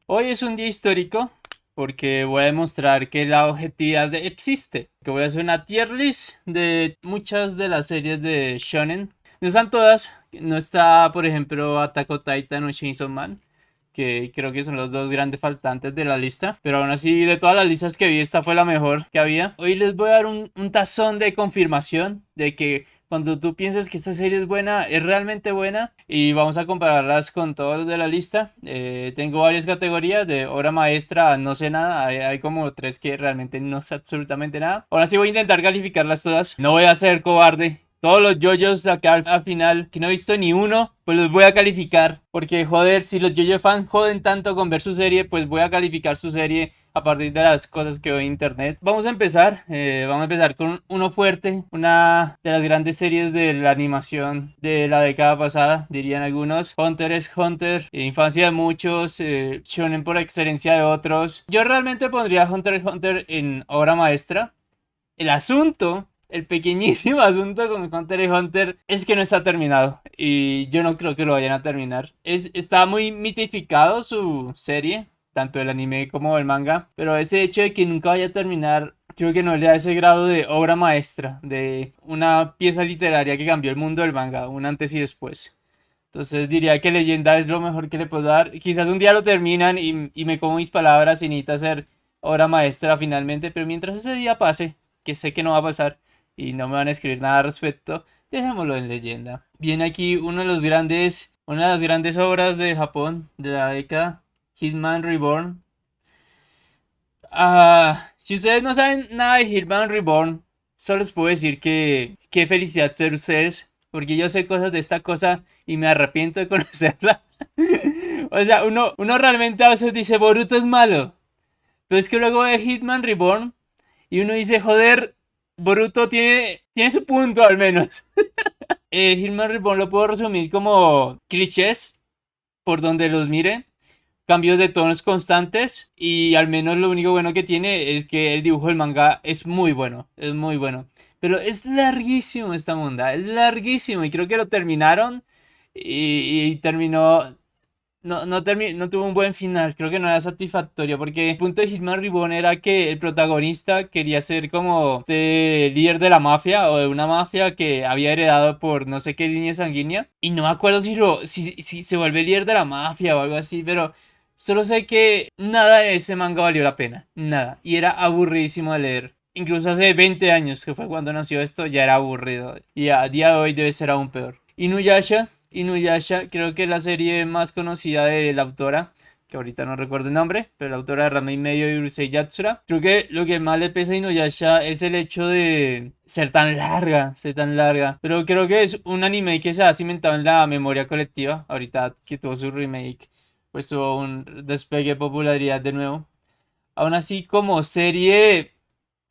Hoy es un día histórico porque voy a demostrar que la objetividad existe. Que voy a hacer una tier list de muchas de las series de Shonen. No están todas. No está, por ejemplo, Attack on Titan o Chainsaw Man, que creo que son los dos grandes faltantes de la lista. Pero aún así, de todas las listas que vi, esta fue la mejor que había. Hoy les voy a dar un tazón de confirmación de que cuando tú piensas que esta serie es buena, es realmente buena. Y vamos a compararlas con todos los de la lista. Tengo varias categorías de obra maestra, no sé nada. Hay como tres que realmente no sé absolutamente nada. Ahora sí voy a intentar calificarlas todas. No voy a ser cobarde. Todos los yoyos de acá al final, que no he visto ni uno, pues los voy a calificar. Porque joder, si los yoyo fans joden tanto con ver su serie, pues voy a calificar su serie a partir de las cosas que veo en internet. Vamos a empezar con uno fuerte, una de las grandes series de la animación de la década pasada, dirían algunos. Hunter x Hunter, infancia de muchos, shonen por excelencia de otros. Yo realmente pondría Hunter x Hunter en obra maestra. El pequeñísimo asunto con Hunter x Hunter es que no está terminado y yo no creo que lo vayan a terminar. Está muy mitificado su serie, tanto el anime como el manga, pero ese hecho de que nunca vaya a terminar creo que no le da ese grado de obra maestra, de una pieza literaria que cambió el mundo del manga, un antes y después. Entonces diría que Leyenda es lo mejor que le puedo dar. Quizás un día lo terminan y me como mis palabras y necesita ser obra maestra finalmente, pero mientras ese día pase, que sé que no va a pasar y no me van a escribir nada al respecto, dejémoslo en Leyenda. Viene aquí una de las grandes obras de Japón de la década, Hitman Reborn. Si ustedes no saben nada de Hitman Reborn, solo les puedo decir que qué felicidad ser ustedes, porque yo sé cosas de esta cosa y me arrepiento de conocerla. O sea, uno realmente a veces dice Boruto es malo, pero es que luego ve Hitman Reborn y uno dice, joder, Boruto tiene su punto al menos. Hitman Reborn lo puedo resumir como clichés por donde los mire, cambios de tonos constantes y al menos lo único bueno que tiene es que el dibujo del manga es muy bueno, es muy bueno. Pero es larguísimo esta monda, es larguísimo y creo que lo terminaron y terminó... No tuvo un buen final, creo que no era satisfactorio porque el punto de Hitman Reborn era que el protagonista quería ser como este líder de la mafia o de una mafia que había heredado por no sé qué línea sanguínea y no me acuerdo si se vuelve líder de la mafia o algo así, pero solo sé que nada en ese manga valió la pena, nada, y era aburridísimo de leer. Incluso hace 20 años, que fue cuando nació esto, ya era aburrido. Y a día de hoy debe ser aún peor. Inuyasha, creo que es la serie más conocida de la autora, que ahorita no recuerdo el nombre, pero la autora de Ranma y medio y Urusei Yatsura. Creo que lo que más le pesa a Inuyasha es el hecho de ser tan larga. Pero creo que es un anime que se ha cimentado en la memoria colectiva. Ahorita que tuvo su remake, pues tuvo un despegue de popularidad de nuevo. Aún así, como serie,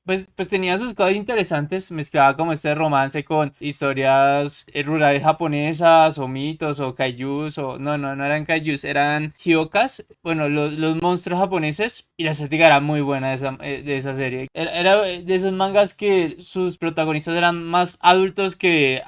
pues tenía sus cosas interesantes, mezclaba como este romance con historias rurales japonesas o mitos o kaijus o no eran kaijus, eran hyokas, bueno, los monstruos japoneses y la estética era muy buena de esa serie. Era de esos mangas que sus protagonistas eran más adultos que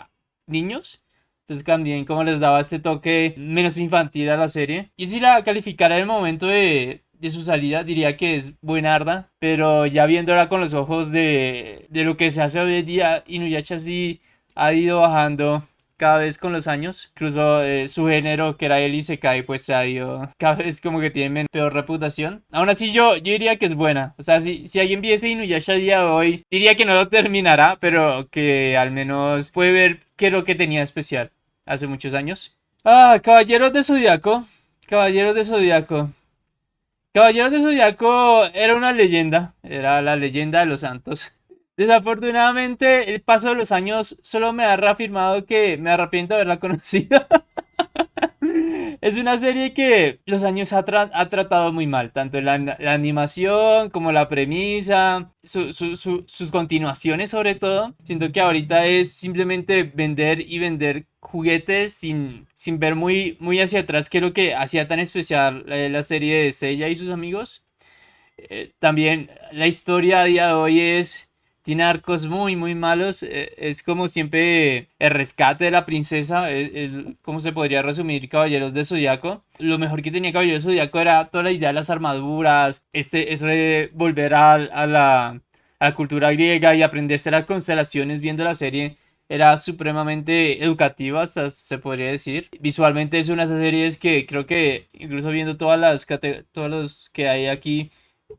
niños. Entonces también como les daba este toque menos infantil a la serie. Y si la calificara en el momento de su salida, diría que es buenarda. Pero ya viéndola con los ojos de lo que se hace hoy en día, Inuyasha sí ha ido bajando cada vez con los años. Incluso su género, que era el Isekai, pues se ha ido cada vez como que tiene peor reputación. Aún así yo diría que es buena. O sea, si alguien viese Inuyasha a día de hoy, diría que no lo terminará, pero que al menos puede ver qué es lo que tenía especial hace muchos años. Caballeros de Zodiaco. Caballeros de Zodiaco. Caballeros de Zodiaco era una leyenda. Era la leyenda de los santos. Desafortunadamente, el paso de los años solo me ha reafirmado que me arrepiento de haberla conocido. Es una serie que los años ha tratado muy mal, tanto la animación como la premisa, sus continuaciones sobre todo. Siento que ahorita es simplemente vender y vender juguetes sin ver muy hacia atrás qué es lo que hacía tan especial la serie de Seiya y sus amigos. También la historia a día de hoy es tiene arcos muy, muy malos. Es como siempre el rescate de la princesa. ¿Cómo se podría resumir Caballeros de Zodiaco? Lo mejor que tenía Caballeros de Zodiaco era toda la idea de las armaduras. Volver a la cultura griega y aprenderse las constelaciones viendo la serie. Era supremamente educativa, hasta se podría decir. Visualmente es una de esas series que creo que, incluso viendo todos los que hay aquí,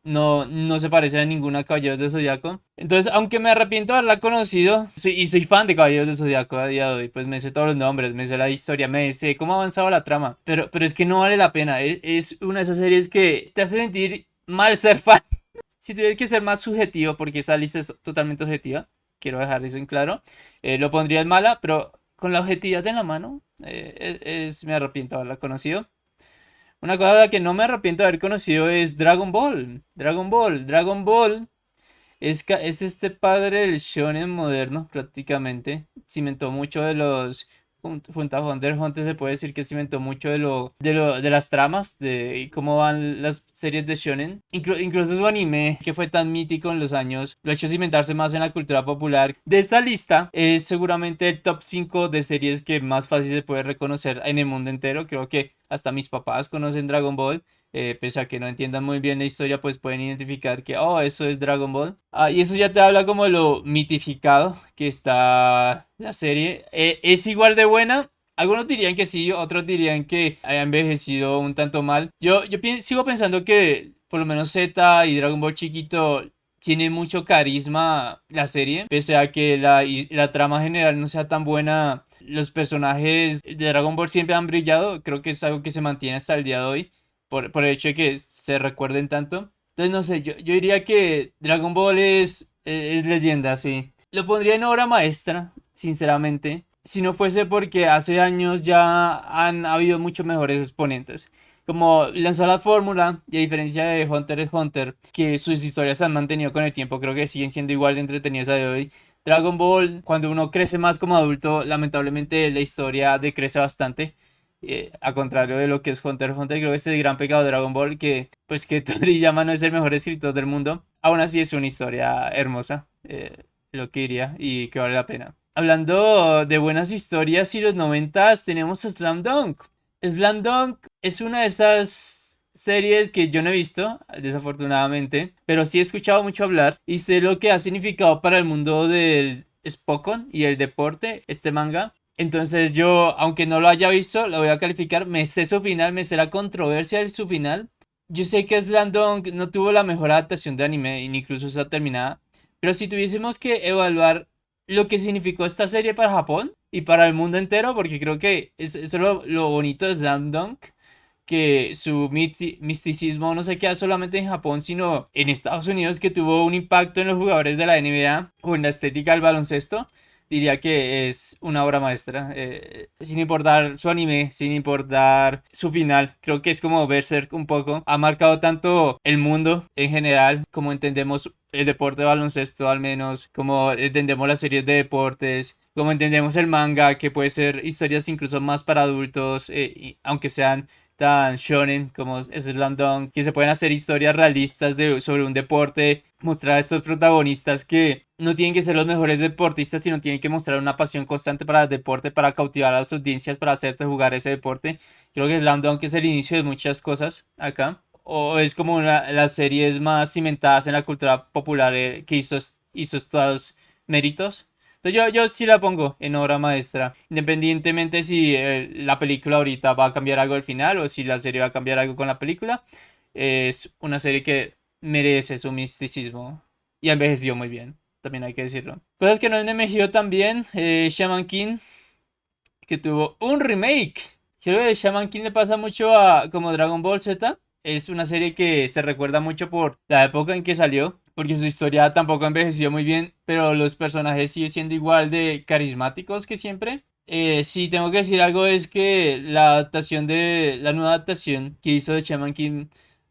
no se parece a ninguna Caballeros de Zodiaco. Entonces, aunque me arrepiento de haberla conocido, y soy fan de Caballeros de Zodiaco a día de hoy, pues me sé todos los nombres, me sé la historia, me sé cómo ha avanzado la trama. Pero es que no vale la pena. Es una de esas series que te hace sentir mal ser fan. Si tuviera que ser más subjetivo, porque esa lista es totalmente objetiva, quiero dejar eso en claro, lo pondría en mala, pero con la objetividad en la mano, me arrepiento de haberla conocido. Una cosa de la que no me arrepiento de haber conocido es Dragon Ball. Dragon Ball es este padre del shonen moderno, prácticamente. Cimentó mucho de los. Junto a Hunter x Hunter se puede decir que cimentó mucho de las tramas, de cómo van las series de shonen. Incluso su anime, que fue tan mítico en los años, lo ha hecho cimentarse más en la cultura popular. De esta lista es seguramente el top 5 de series que más fácil se puede reconocer en el mundo entero. Creo que hasta mis papás conocen Dragon Ball. Pese a que no entiendan muy bien la historia, pues pueden identificar que, oh, eso es Dragon Ball. Y eso ya te habla como de lo mitificado que está la serie. ¿Es igual de buena? Algunos dirían que sí, otros dirían que haya envejecido un tanto mal. Sigo pensando que por lo menos Z y Dragon Ball chiquito tiene mucho carisma la serie, pese a que la trama general no sea tan buena. Los personajes de Dragon Ball siempre han brillado, creo que es algo que se mantiene hasta el día de hoy por el hecho de que se recuerden tanto. Entonces, no sé, yo diría que Dragon Ball es leyenda, sí. Lo pondría en obra maestra, sinceramente. Si no fuese porque hace años ya han habido muchos mejores exponentes. Como lanzó la fórmula, y a diferencia de Hunter x Hunter, que sus historias se han mantenido con el tiempo, creo que siguen siendo igual de entretenidas a de hoy. Dragon Ball, cuando uno crece más como adulto, lamentablemente la historia decrece bastante. A contrario de lo que es Hunter x Hunter, creo que este es el gran pecado de Dragon Ball, que pues que Toriyama no es el mejor escritor del mundo. Aún así es una historia hermosa, lo que diría, y que vale la pena. Hablando de buenas historias y los noventas, tenemos Slam Dunk. Slam Dunk es una de esas series que yo no he visto, desafortunadamente, pero sí he escuchado mucho hablar y sé lo que ha significado para el mundo del Spokon y el deporte, este manga. Entonces yo, aunque no lo haya visto, lo voy a calificar. Me sé su final, me sé la controversia de su final. Yo sé que Slam Dunk no tuvo la mejor adaptación de anime, y incluso está terminada. Pero si tuviésemos que evaluar lo que significó esta serie para Japón y para el mundo entero, porque creo que eso es lo bonito de Slam Dunk, que su misticismo no se queda solamente en Japón, sino en Estados Unidos, que tuvo un impacto en los jugadores de la NBA o en la estética del baloncesto. Diría que es una obra maestra, sin importar su anime, sin importar su final. Creo que es como Berserk un poco. Ha marcado tanto el mundo en general, como entendemos el deporte de baloncesto, al menos, como entendemos las series de deportes, como entendemos el manga, que puede ser historias incluso más para adultos, aunque sean tan shonen como Slam Dunk, que se pueden hacer historias realistas sobre un deporte, mostrar a estos protagonistas que no tienen que ser los mejores deportistas, sino tienen que mostrar una pasión constante para el deporte, para cautivar a las audiencias, para hacerte jugar ese deporte. Creo que Slam Dunk es el inicio de muchas cosas acá. O es como las series más cimentadas en la cultura popular, que hizo estos méritos. Entonces yo sí la pongo en obra maestra. Independientemente si la película ahorita va a cambiar algo al final o si la serie va a cambiar algo con la película. Es una serie que merece su misticismo. Y ha envejecido muy bien. También hay que decirlo. Cosas que no han envejecido tan bien. Shaman King, que tuvo un remake. Creo que Shaman King le pasa mucho a como Dragon Ball Z. Es una serie que se recuerda mucho por la época en que salió, porque su historia tampoco envejeció muy bien, pero los personajes siguen siendo igual de carismáticos que siempre. Si tengo que decir algo es que la nueva adaptación que hizo de Shaman King,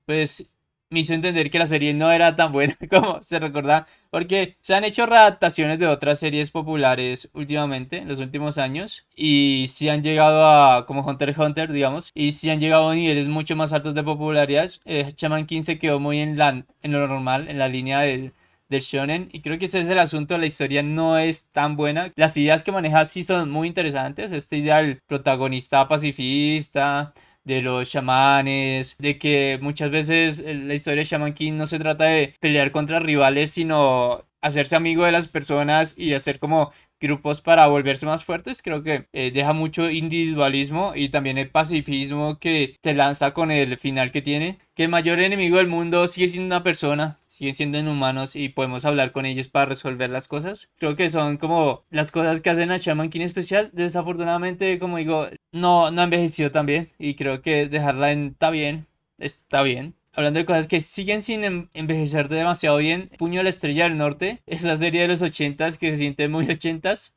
pues me hizo entender que la serie no era tan buena como se recuerda, porque se han hecho readaptaciones de otras series populares últimamente, en los últimos años, y sí han llegado a, como Hunter x Hunter, digamos, y sí han llegado a niveles mucho más altos de popularidad. Shaman King se quedó muy en lo normal, en la línea del del shonen. Y creo que ese es el asunto, la historia no es tan buena. Las ideas que maneja sí son muy interesantes. Esta idea del protagonista pacifista, de los chamanes, de que muchas veces la historia de Shaman King no se trata de pelear contra rivales, sino hacerse amigo de las personas y hacer como grupos para volverse más fuertes. Creo que deja mucho individualismo y también el pacifismo que te lanza con el final que tiene, que el mayor enemigo del mundo sigue siendo una persona, siguen siendo inhumanos y podemos hablar con ellos para resolver las cosas. Creo que son como las cosas que hacen a Shaman King especial. Desafortunadamente, como digo, no ha envejecido tan bien y creo que dejarla en está bien, está bien. Hablando de cosas que siguen sin envejecer demasiado bien, Puño de la Estrella del Norte, esa serie de los ochentas que se siente muy ochentas.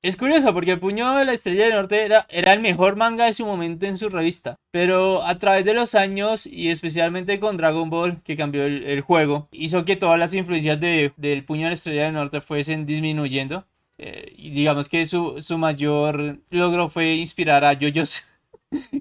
Es curioso porque el Puño de la Estrella del Norte era el mejor manga de su momento en su revista. Pero a través de los años y especialmente con Dragon Ball, que cambió el juego, hizo que todas las influencias del Puño de la Estrella del Norte fuesen disminuyendo. Y digamos que su mayor logro fue inspirar a JoJo's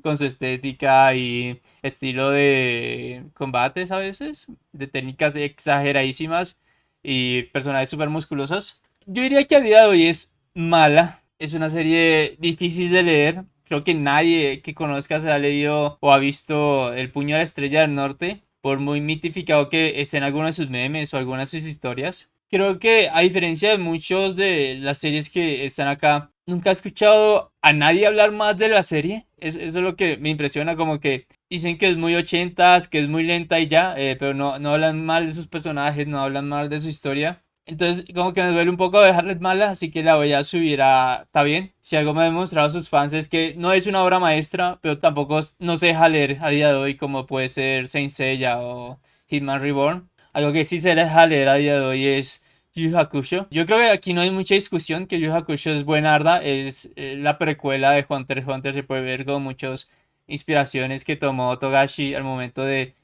con su estética y estilo de combates a veces, de técnicas exageradísimas y personajes súper musculosos. Yo diría que a día de hoy es mala, es una serie difícil de leer. Creo que nadie que conozca se ha leído o ha visto El Puño de la Estrella del Norte, por muy mitificado que esté en algunos de sus memes o algunas de sus historias. Creo que a diferencia de muchos de las series que están acá, nunca he escuchado a nadie hablar más de la serie. Eso es lo que me impresiona, como que dicen que es muy ochentas, que es muy lenta y ya, pero no hablan mal de sus personajes, no hablan mal de su historia. Entonces, como que me duele un poco dejarles mala, así que la voy a subir a... Está bien. Si algo me ha demostrado a sus fans es que no es una obra maestra, pero tampoco no se deja leer a día de hoy como puede ser Saint Seiya o Hitman Reborn. Algo que sí se deja leer a día de hoy es Yu Yu Hakusho. Yo creo que aquí no hay mucha discusión que Yu Yu Hakusho es buenarda, es la precuela de Hunter x Hunter, se puede ver con muchas inspiraciones que tomó Togashi al momento de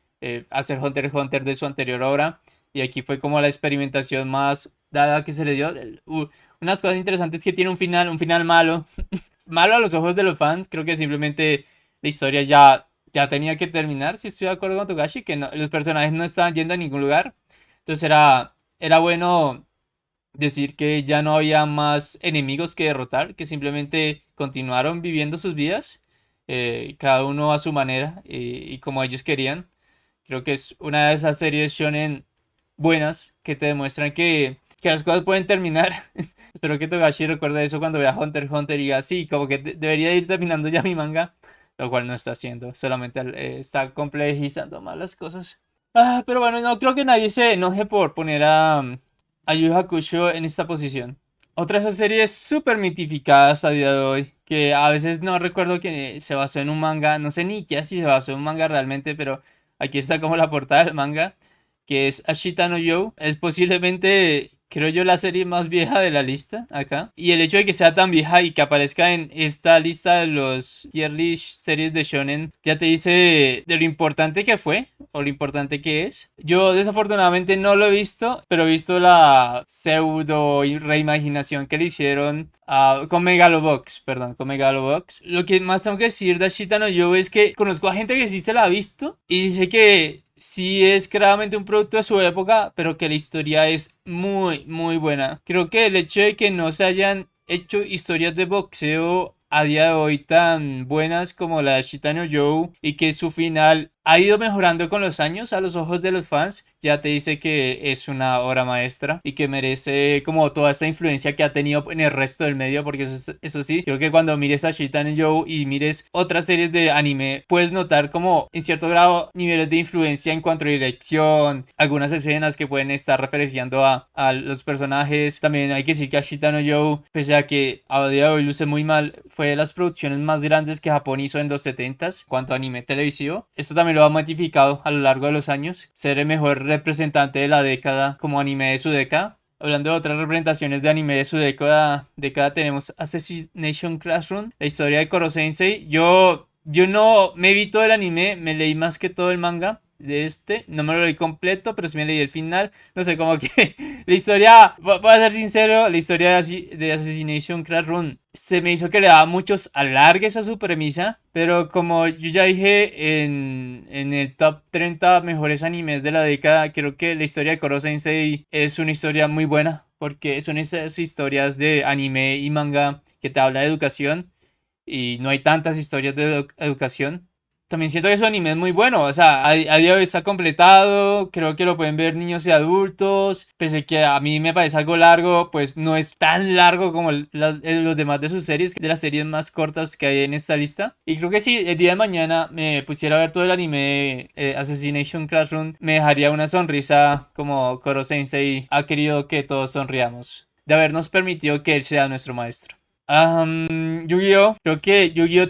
hacer Hunter x Hunter de su anterior obra. Y aquí fue como la experimentación más dada que se le dio. Unas cosas interesantes que tiene un final malo. Malo a los ojos de los fans. Creo que simplemente la historia ya tenía que terminar. Si estoy de acuerdo con Togashi, que los personajes no estaban yendo a ningún lugar. Entonces era bueno decir que ya no había más enemigos que derrotar, que simplemente continuaron viviendo sus vidas, cada uno a su manera y como ellos querían. Creo que es una de esas series shonen buenas que te demuestran que las cosas pueden terminar. Espero que Togashi recuerde eso cuando vea Hunter x Hunter y diga, sí, como que debería ir terminando ya mi manga, lo cual no está haciendo, solamente está complejizando más las cosas. Pero bueno, no creo que nadie se enoje por poner a Yu Yu Hakusho en esta posición. Otra de esas series súper mitificadas a día de hoy, que a veces no recuerdo que se basó en un manga, no sé ni qué si se basó en un manga realmente, pero aquí está como la portada del manga, que es Ashita no Joe. Es posiblemente, creo yo, la serie más vieja de la lista acá. Y el hecho de que sea tan vieja y que aparezca en esta lista de los tier list series de shonen ya te dice de lo importante que fue o lo importante que es. Yo desafortunadamente no lo he visto, pero he visto la pseudo reimaginación que le hicieron con Megalobox, perdón, con Megalobox. Lo que más tengo que decir de Ashita no Joe es que conozco a gente que sí se la ha visto y dice que sí es claramente un producto de su época, pero que la historia es muy buena. Creo que el hecho de que no se hayan hecho historias de boxeo a día de hoy tan buenas como la de Shitano Joe y que su final ha ido mejorando con los años a los ojos de los fans, ya te dice que es una obra maestra y que merece como toda esta influencia que ha tenido en el resto del medio, porque eso sí, creo que cuando mires a Shitano Joe y mires otras series de anime, puedes notar como en cierto grado niveles de influencia en cuanto a dirección, algunas escenas que pueden estar referenciando a los personajes. También hay que decir que Ashita no Joe, pese a que a día de hoy luce muy mal, fue de las producciones más grandes que Japón hizo en los 70s en cuanto a anime televisivo. Esto también lo ha matificado a lo largo de los años, ser el mejor representante de la década como anime de su década. Hablando de otras representaciones de anime de su década tenemos Assassination Classroom, la historia de Koro Sensei. Yo no me vi todo el anime, me leí más que todo el manga. no me lo leí completo, pero sí me leí el final. No sé, como que la historia, voy a ser sincero, la historia de Assassination Classroom se me hizo que le daba muchos alargues a su premisa, pero como yo ya dije en el top 30 mejores animes de la década, creo que la historia de Koro Sensei es una historia muy buena, porque son esas historias de anime y manga que te habla de educación y no hay tantas historias de educación. También siento que su anime es muy bueno, o sea, a día de hoy está completado, creo que lo pueden ver niños y adultos, pese que a mí me parece algo largo, pues no es tan largo como los demás de sus series, de las series más cortas que hay en esta lista. Y creo que si el día de mañana me pusiera a ver todo el anime Assassination Classroom, me dejaría una sonrisa como Koro Sensei ha querido que todos sonriamos, de habernos permitido que él sea nuestro maestro. Yu-Gi-Oh! Creo que Yu-Gi-Oh!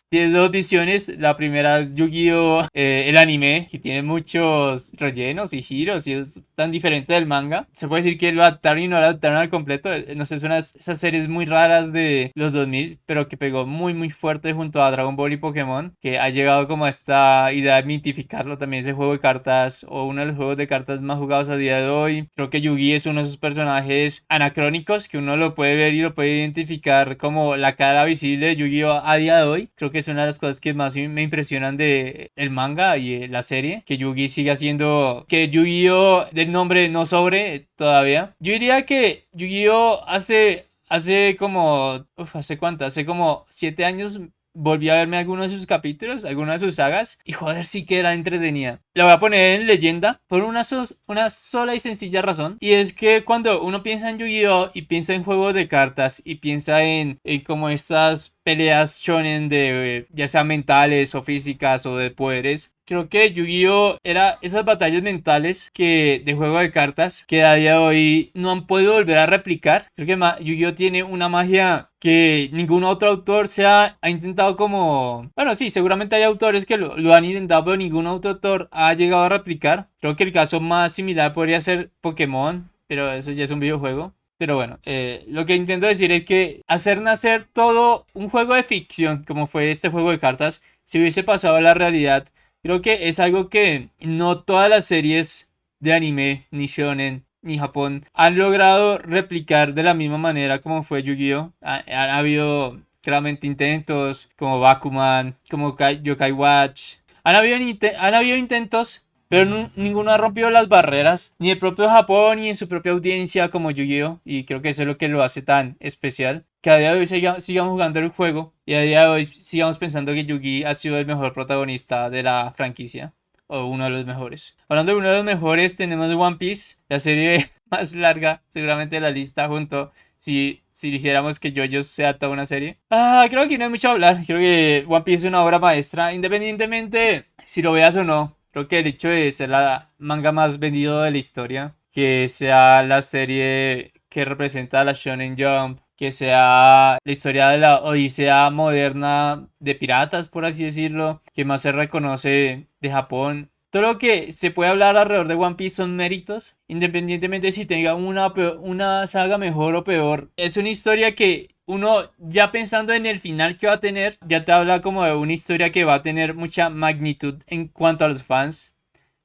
Tiene dos visiones. La primera es Yu-Gi-Oh! El anime, que tiene muchos rellenos y giros y es tan diferente del manga. Se puede decir que lo adaptaron y no lo adaptaron al completo. No sé, es una de esas series muy raras de los 2000, pero que pegó muy muy fuerte junto a Dragon Ball y Pokémon, que ha llegado como a esta idea de mitificarlo también ese juego de cartas o uno de los juegos de cartas más jugados a día de hoy. Creo que Yu-Gi es uno de esos personajes anacrónicos que uno lo puede ver y lo puede identificar como la cara visible de Yu-Gi-Oh! A día de hoy. Creo que es una de las cosas que más me impresionan de el manga y la serie, que Yu-Gi siga siendo, que Yu-Gi-Oh! Del nombre no sobre todavía. Yo diría que Yu-Gi-Oh! Hace como, ¿hace cuánto? Hace como 7 años volví a verme algunos de sus capítulos, algunas de sus sagas, y joder, sí que era entretenida. La voy a poner en leyenda por una sola y sencilla razón, y es que cuando uno piensa en Yu-Gi-Oh! Y piensa en juegos de cartas, y piensa en como estas peleas shonen de ya sea mentales o físicas o de poderes, creo que Yu-Gi-Oh! Era esas batallas mentales que de juego de cartas que a día de hoy no han podido volver a replicar. Creo que Yu-Gi-Oh! Tiene una magia que ningún otro autor ha intentado como... Bueno, sí, seguramente hay autores que lo han intentado, pero ningún otro autor ha llegado a replicar. Creo que el caso más similar podría ser Pokémon, pero eso ya es un videojuego. Pero bueno, lo que intento decir es que hacer nacer todo un juego de ficción, como fue este juego de cartas, si hubiese pasado a la realidad, creo que es algo que no todas las series de anime, ni shonen, ni Japón, han logrado replicar de la misma manera como fue Yu-Gi-Oh! Han habido claramente intentos como Bakuman, como Yokai Watch. Han habido intentos, pero ninguno ha rompido las barreras, ni el propio Japón, ni en su propia audiencia como Yu-Gi-Oh! Y creo que eso es lo que lo hace tan especial. Que a día de hoy sigamos jugando el juego y a día de hoy sigamos pensando que Yugi ha sido el mejor protagonista de la franquicia. O uno de los mejores. Hablando de uno de los mejores, tenemos One Piece, la serie más larga seguramente de la lista, junto si dijéramos que JoJo sea toda una serie. Creo que no hay mucho a hablar. Creo que One Piece es una obra maestra, independientemente si lo veas o no. Creo que el hecho de ser la manga más vendido de la historia, que sea la serie que representa a la Shonen Jump, que sea la historia de la odisea moderna de piratas, por así decirlo, que más se reconoce de Japón. Todo lo que se puede hablar alrededor de One Piece son méritos, independientemente si tenga una saga mejor o peor. Es una historia que uno ya pensando en el final que va a tener, ya te habla como de una historia que va a tener mucha magnitud en cuanto a los fans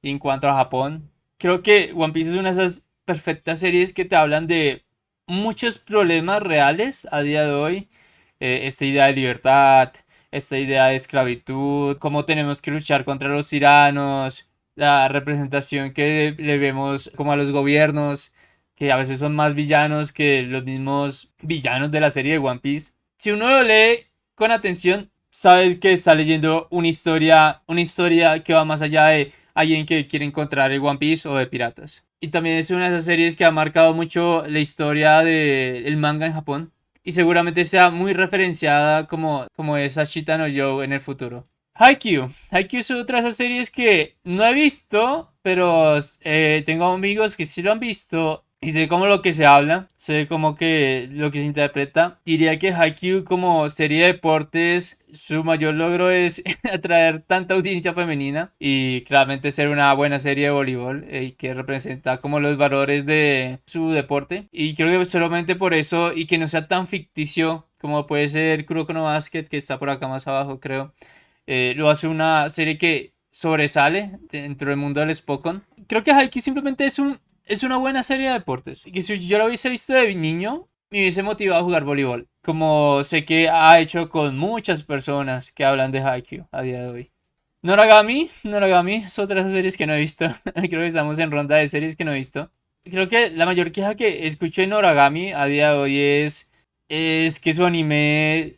y en cuanto a Japón. Creo que One Piece es una de esas perfectas series que te hablan de muchos problemas reales a día de hoy. Esta idea de libertad, esta idea de esclavitud, cómo tenemos que luchar contra los tiranos, la representación que le vemos como a los gobiernos, que a veces son más villanos que los mismos villanos de la serie de One Piece. Si uno lo lee con atención, sabes que está leyendo una historia que va más allá de alguien que quiere encontrar el One Piece o de piratas. Y también es una de esas series que ha marcado mucho la historia del manga en Japón. Y seguramente sea muy referenciada como es Ashita no Joe en el futuro. Haikyuu. Haikyuu es otra de esas series que no he visto, pero tengo amigos que sí lo han visto y sé como lo que se habla, sé como que lo que se interpreta. Diría que Haikyuu como serie de deportes, su mayor logro es atraer tanta audiencia femenina y claramente ser una buena serie de voleibol que representa como los valores de su deporte. Y creo que solamente por eso y que no sea tan ficticio como puede ser Kuroko no Basket, que está por acá más abajo creo, lo hace una serie que sobresale dentro del mundo del Spokon. Creo que Haikyuu simplemente es una buena serie de deportes. Y que si yo lo hubiese visto de niño, me hubiese motivado a jugar voleibol. Como sé que ha hecho con muchas personas que hablan de Haikyuu a día de hoy. Noragami es otra de esas series que no he visto. Creo que estamos en ronda de series que no he visto. Creo que la mayor queja que escucho en Noragami a día de hoy es que su anime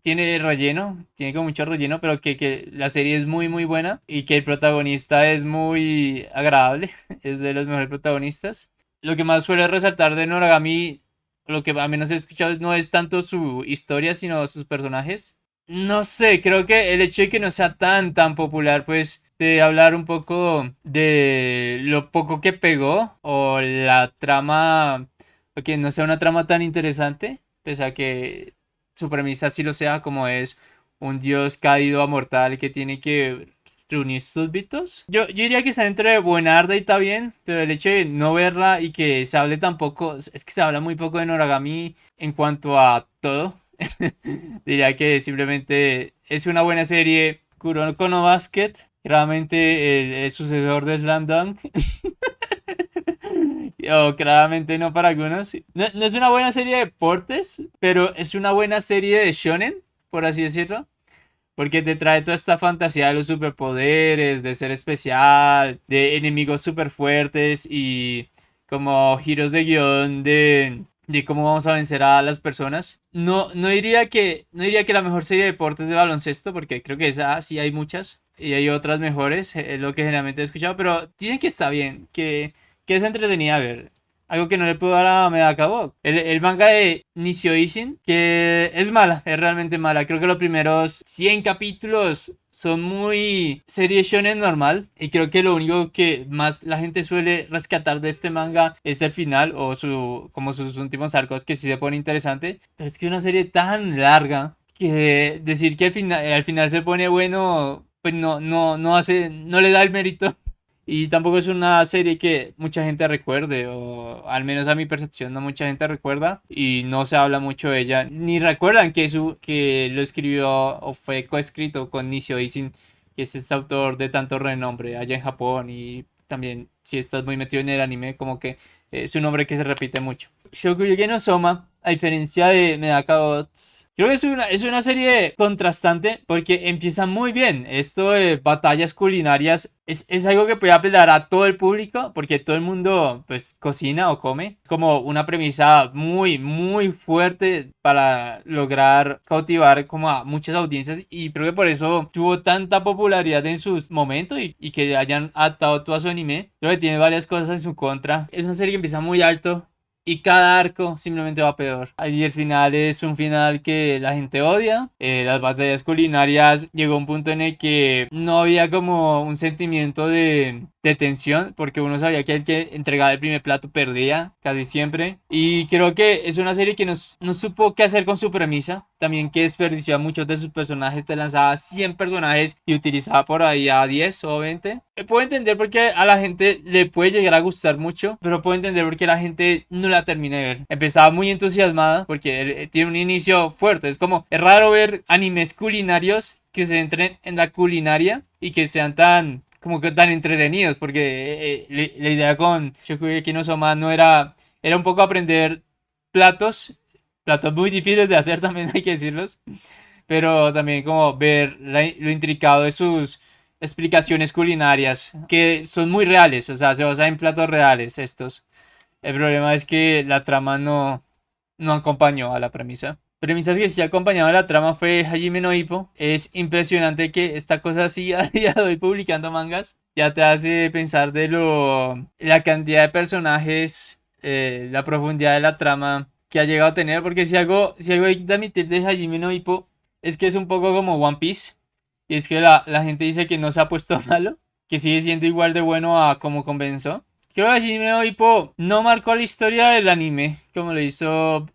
tiene relleno, tiene como mucho relleno, pero que la serie es muy muy buena y que el protagonista es muy agradable, es de los mejores protagonistas. Lo que más suele resaltar de Noragami, lo que a menos he escuchado, no es tanto su historia, sino sus personajes. No sé, creo que el hecho de que no sea tan popular, pues, de hablar un poco de lo poco que pegó o la trama, o que no sea una trama tan interesante, pese a que su premisa sí lo sea, como es un dios caído a mortal que tiene que reunir súbditos. Yo diría que está dentro de buenarda y está bien, pero el hecho de no verla y que se hable tan poco, es que se habla muy poco de Noragami en cuanto a todo. Diría que simplemente es una buena serie. Kuroko no Basket, claramente el sucesor de Slam Dunk. O claramente no para algunos. No, no es una buena serie de deportes, pero es una buena serie de shonen, por así decirlo. Porque te trae toda esta fantasía de los superpoderes, de ser especial, de enemigos super fuertes y como giros de guión de cómo vamos a vencer a las personas. No diría que la mejor serie de deportes de baloncesto, porque creo que esa sí hay muchas y hay otras mejores, es lo que generalmente he escuchado, pero dicen que está bien, que es entretenida a ver. Algo que no le puedo dar a Medakabo. El manga de Nishio Ishin, que es mala, es realmente mala. Creo que los primeros 100 capítulos son muy serie shonen normal. Y creo que lo único que más la gente suele rescatar de este manga es el final o como sus últimos arcos, que sí se pone interesante. Pero es que es una serie tan larga que decir que al final se pone bueno, pues no le da el mérito. Y tampoco es una serie que mucha gente recuerde, o al menos a mi percepción no mucha gente recuerda, y no se habla mucho de ella, ni recuerdan que lo escribió o fue coescrito con Nishio Isin, que es este autor de tanto renombre allá en Japón, y también si estás muy metido en el anime, como que es un nombre que se repite mucho. Shokugeki no Soma, a diferencia de Medaka Bots, creo que es una serie contrastante porque empieza muy bien. Esto de batallas culinarias es algo que puede apelar a todo el público porque todo el mundo pues cocina o come. Como una premisa muy fuerte para lograr cautivar como a muchas audiencias y creo que por eso tuvo tanta popularidad en sus momentos y que hayan adaptado todo a su anime. Creo que tiene varias cosas en su contra. Es una serie que empieza muy alto y cada arco simplemente va peor. Y el final es un final que la gente odia. Las batallas culinarias llegó a un punto en el que no había como un sentimiento de tensión, porque uno sabía que el que entregaba el primer plato perdía casi siempre. Y creo que es una serie que no supo qué hacer con su premisa. También que desperdició a muchos de sus personajes, te lanzaba 100 personajes y utilizaba por ahí a 10 o 20. Puedo entender por qué a la gente le puede llegar a gustar mucho, pero puedo entender por qué la gente no la termina de ver. Empezaba muy entusiasmada porque tiene un inicio fuerte. Es raro ver animes culinarios que se entren en la culinaria y que sean como que tan entretenidos, porque la idea con Shokugeki no Soma no era un poco aprender platos, platos muy difíciles de hacer también hay que decirlos, pero también como ver lo intricado de sus explicaciones culinarias, que son muy reales, o sea, se basan en platos reales estos. El problema es que la trama no acompañó a la premisa. Premisas que sí acompañaban la trama fue Hajime no Ippo. Es impresionante que esta cosa así a día de hoy publicando mangas ya te hace pensar de la cantidad de personajes, la profundidad de la trama que ha llegado a tener. Porque si algo hay que admitir de Hajime no Ippo es que es un poco como One Piece. Y es que la gente dice que no se ha puesto malo, que sigue siendo igual de bueno a como comenzó. Creo que Hajime no Ippo no marcó la historia del anime como lo hizo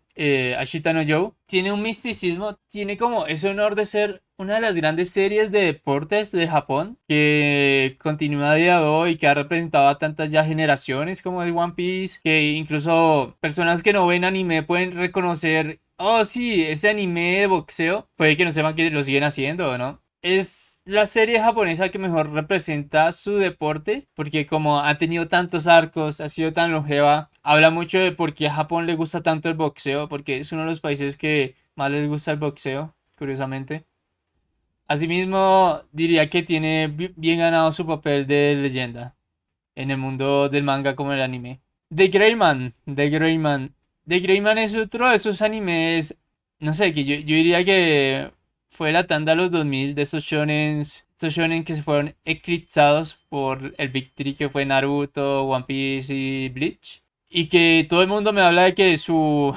Ashita no Joe. Tiene un misticismo, tiene como ese honor de ser una de las grandes series de deportes de Japón que continúa a día de hoy y que ha representado a tantas ya generaciones como el One Piece, que incluso personas que no ven anime pueden reconocer, oh sí, ese anime de boxeo, puede que no sepan que lo siguen haciendo o no. es la serie japonesa que mejor representa su deporte, porque como ha tenido tantos arcos, ha sido tan longeva, habla mucho de por qué a Japón le gusta tanto el boxeo, porque es uno de los países que más les gusta el boxeo, curiosamente. Asimismo, diría que tiene bien ganado su papel de leyenda en el mundo del manga como el anime. The Gray Man es otro de esos animes, no sé, que yo diría que fue la tanda de los 2000 de esos shonen que se fueron eclipsados por el Big Three que fue Naruto, One Piece y Bleach. Y que todo el mundo me habla de que su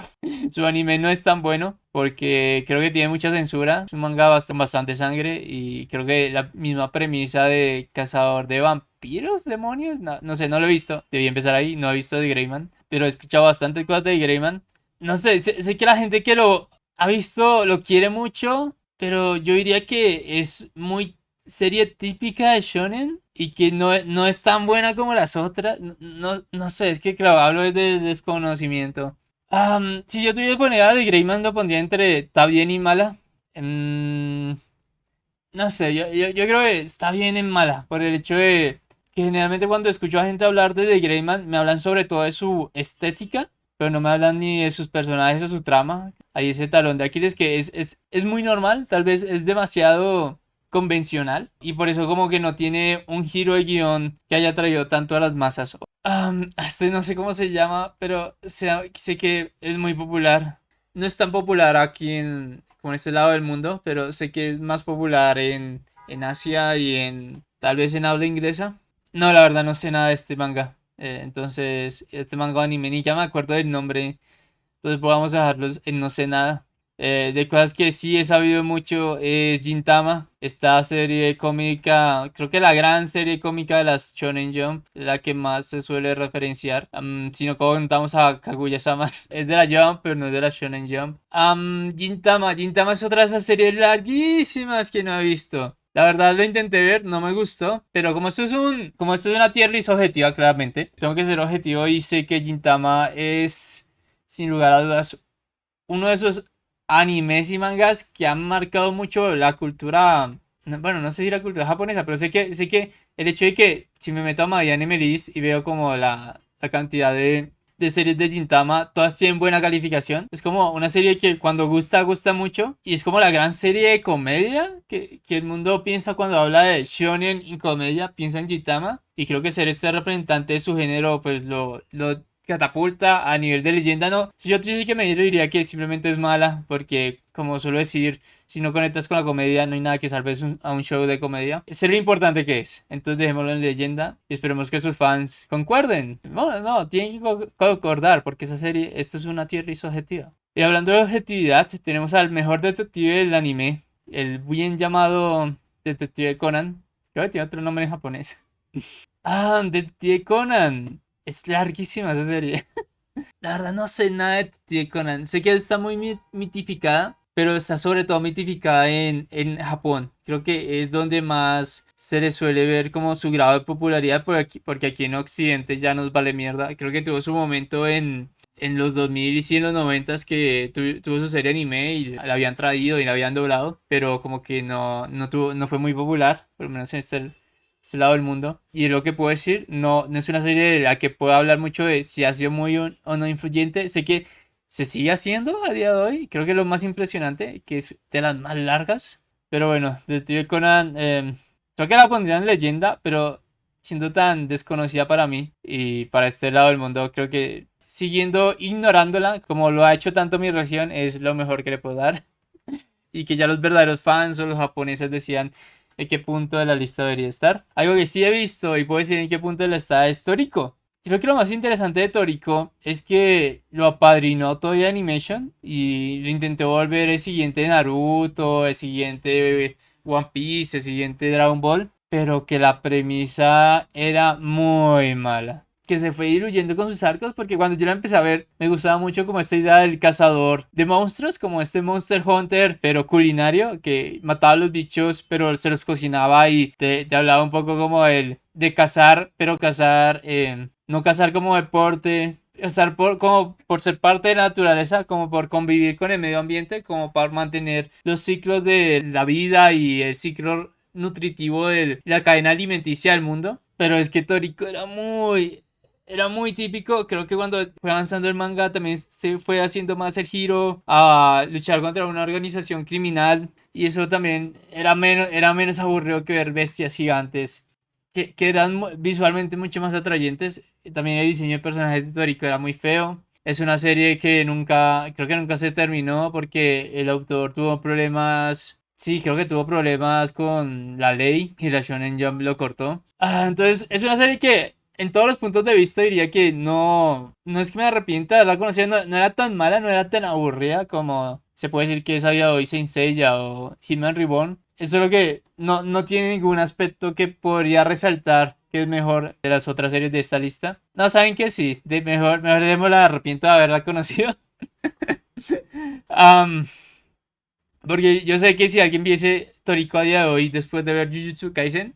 anime no es tan bueno porque creo que tiene mucha censura. Es un manga bastante sangre y creo que la misma premisa de cazador de vampiros, demonios, no sé, no lo he visto. Debí empezar ahí, no he visto de Greyman, pero he escuchado bastante cosas de Greyman. No sé, sé que la gente que lo ha visto lo quiere mucho, pero yo diría que es muy serie típica de shonen y que no es tan buena como las otras. No sé, es que claro, hablo desde el desconocimiento. Si yo tuviera que poner a The Greyman, lo pondría entre está bien y mala. Mm, no sé, yo creo que está bien en mala, por el hecho de que generalmente cuando escucho a gente hablar de The Greyman, me hablan sobre todo de su estética, pero no me hablan ni de sus personajes o su trama. Hay ese talón de Aquiles que es muy normal, tal vez es demasiado convencional, y por eso como que no tiene un giro de guión que haya traído tanto a las masas. Este no sé cómo se llama, pero sé que es muy popular. No es tan popular aquí como en este lado del mundo, pero sé que es más popular en Asia y en tal vez en habla inglesa. No, la verdad no sé nada de este manga. Entonces, este manga o anime, ni ya me acuerdo del nombre. Entonces vamos a dejarlos en no sé nada. De cosas que sí he sabido mucho es Gintama, esta serie cómica, creo que la gran serie cómica de las Shonen Jump, la que más se suele referenciar. Si no contamos a Kaguya-sama, es de la Jump, pero no es de la Shonen Jump. Gintama es otra de esas series larguísimas que no he visto. La verdad lo intenté ver, no me gustó, pero como esto es una tier list objetiva, claramente, tengo que ser objetivo y sé que Gintama es, sin lugar a dudas, uno de esos animes y mangas que han marcado mucho la cultura, bueno, no sé si la cultura japonesa, pero sé que el hecho de que si me meto a My List y veo como la cantidad de series de Gintama, todas tienen buena calificación. Es como una serie que cuando gusta, gusta mucho. Y es como la gran serie de comedia que el mundo piensa cuando habla de shonen y comedia, piensa en Gintama. Y creo que ser este representante de su género, pues lo catapulta a nivel de leyenda. No, si yo tuviese que medir, diría que simplemente es mala, porque como suelo decir, si no conectas con la comedia, no hay nada que salves a un show de comedia. Es lo importante que es. Entonces dejémoslo en leyenda y esperemos que sus fans concuerden. No, tienen que concordar, porque esa serie, esto es una tierra objetiva. Y hablando de objetividad, tenemos al mejor detective del anime, el bien llamado Detective Conan. Creo que tiene otro nombre en japonés. Detective Conan. Es larguísima esa serie. La verdad no sé nada de Detective Conan. Sé que está muy mitificada, pero está sobre todo mitificada en Japón. Creo que es donde más se le suele ver como su grado de popularidad porque aquí en Occidente ya nos vale mierda. Creo que tuvo su momento en los 2000 y sí en los 90 que tuvo su serie anime y la habían traído y la habían doblado, pero como que no fue muy popular, por lo menos en este lado del mundo. Y lo que puedo decir, no es una serie de la que puedo hablar mucho de si ha sido muy o no influyente. Sé que se sigue haciendo a día de hoy. Creo que lo más impresionante, que es de las más largas. Pero bueno, Detective Conan, creo que la pondría en leyenda, pero siendo tan desconocida para mí y para este lado del mundo, creo que siguiendo ignorándola, como lo ha hecho tanto mi región, es lo mejor que le puedo dar. Y que ya los verdaderos fans o los japoneses decían en qué punto de la lista debería estar. Algo que sí he visto y puedo decir en qué punto de la lista es Toriko. Creo que lo más interesante de Toriko es que lo apadrinó Toei Animation y lo intentó volver el siguiente Naruto, el siguiente One Piece, el siguiente Dragon Ball, pero que la premisa era muy mala. Que se fue diluyendo con sus arcos porque cuando yo la empecé a ver me gustaba mucho como esta idea del cazador de monstruos, como este Monster Hunter pero culinario que mataba a los bichos pero se los cocinaba y te hablaba un poco como el de cazar, pero cazar, no cazar como deporte, estar como por ser parte de la naturaleza, como por convivir con el medio ambiente, como para mantener los ciclos de la vida y el ciclo nutritivo de la cadena alimenticia del mundo. Pero es que Toriko era muy típico. Creo que cuando fue avanzando el manga también se fue haciendo más el giro a luchar contra una organización criminal. Y eso también era menos aburrido que ver bestias gigantes que eran visualmente mucho más atrayentes. También el diseño de personajes de Toriko era muy feo. Es una serie que nunca, creo que nunca se terminó porque el autor tuvo problemas. Sí, creo que tuvo problemas con la ley y la Shonen Jump lo cortó. Entonces, es una serie que en todos los puntos de vista diría que no es que me arrepienta de haberla conocido, no era tan mala, no era tan aburrida como se puede decir que es a día de hoy Saint Seiya o Hitman Reborn. Es solo que no tiene ningún aspecto que podría resaltar que es mejor de las otras series de esta lista. No, saben que sí, mejor démosla, arrepiento de haberla conocido. Am, Porque yo sé que si alguien viese Toriko a día de hoy después de ver Jujutsu Kaisen,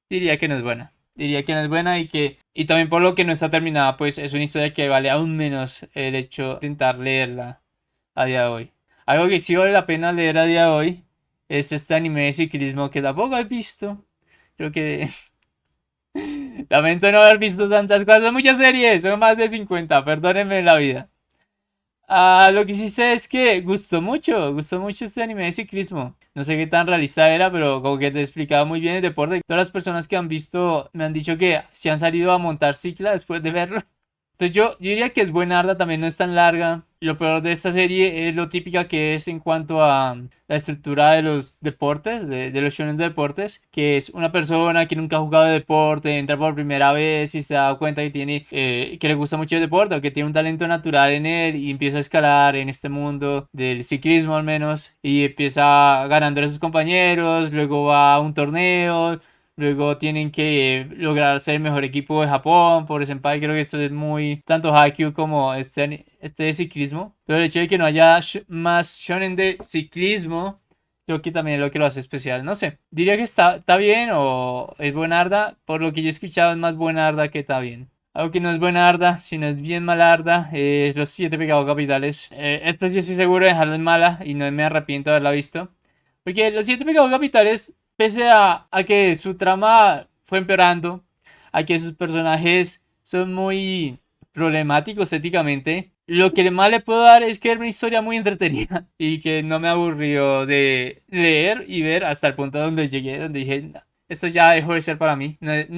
diría que no es buena. Diría que no es buena y también por lo que no está terminada, pues es una historia que vale aún menos el hecho de intentar leerla a día de hoy. Algo que sí vale la pena leer a día de hoy es este anime de ciclismo que tampoco he visto. Creo que lamento no haber visto tantas cosas. Son muchas series, son más de 50. Perdónenme la vida. Lo que sí sé es que gustó mucho este anime de ciclismo. No sé qué tan realista era, pero como que te explicaba muy bien el deporte. Todas las personas que han visto me han dicho que se han salido a montar cicla después de verlo. Entonces yo diría que es buenarda, también no es tan larga. Lo peor de esta serie es lo típica que es en cuanto a la estructura de los deportes, de los shonen de deportes, que es una persona que nunca ha jugado de deporte, entra por primera vez y se da cuenta que tiene, que le gusta mucho el deporte o que tiene un talento natural en él y empieza a escalar en este mundo del ciclismo al menos y empieza ganándole a sus compañeros, luego va a un torneo. Luego tienen que lograr ser el mejor equipo de Japón. Por Senpai, creo que esto es muy tanto Haikyuu como este de ciclismo. Pero el hecho de que no haya más shonen de ciclismo, creo que también es lo que lo hace especial. No sé, diría que está bien o es buenarda. Por lo que yo he escuchado es más buenarda que está bien. Algo que no es buenarda, sino es bien malarda, es Los Siete Pecados Capitales. Esta sí estoy seguro de dejarla en mala y no me arrepiento de haberla visto. Porque Los Siete Pecados Capitales, pese a que su trama fue empeorando, a que sus personajes son muy problemáticos éticamente, lo que más le puedo dar es que era una historia muy entretenida y que no me aburrió de leer y ver hasta el punto donde llegué, donde dije, "No, esto ya dejó de ser para mí,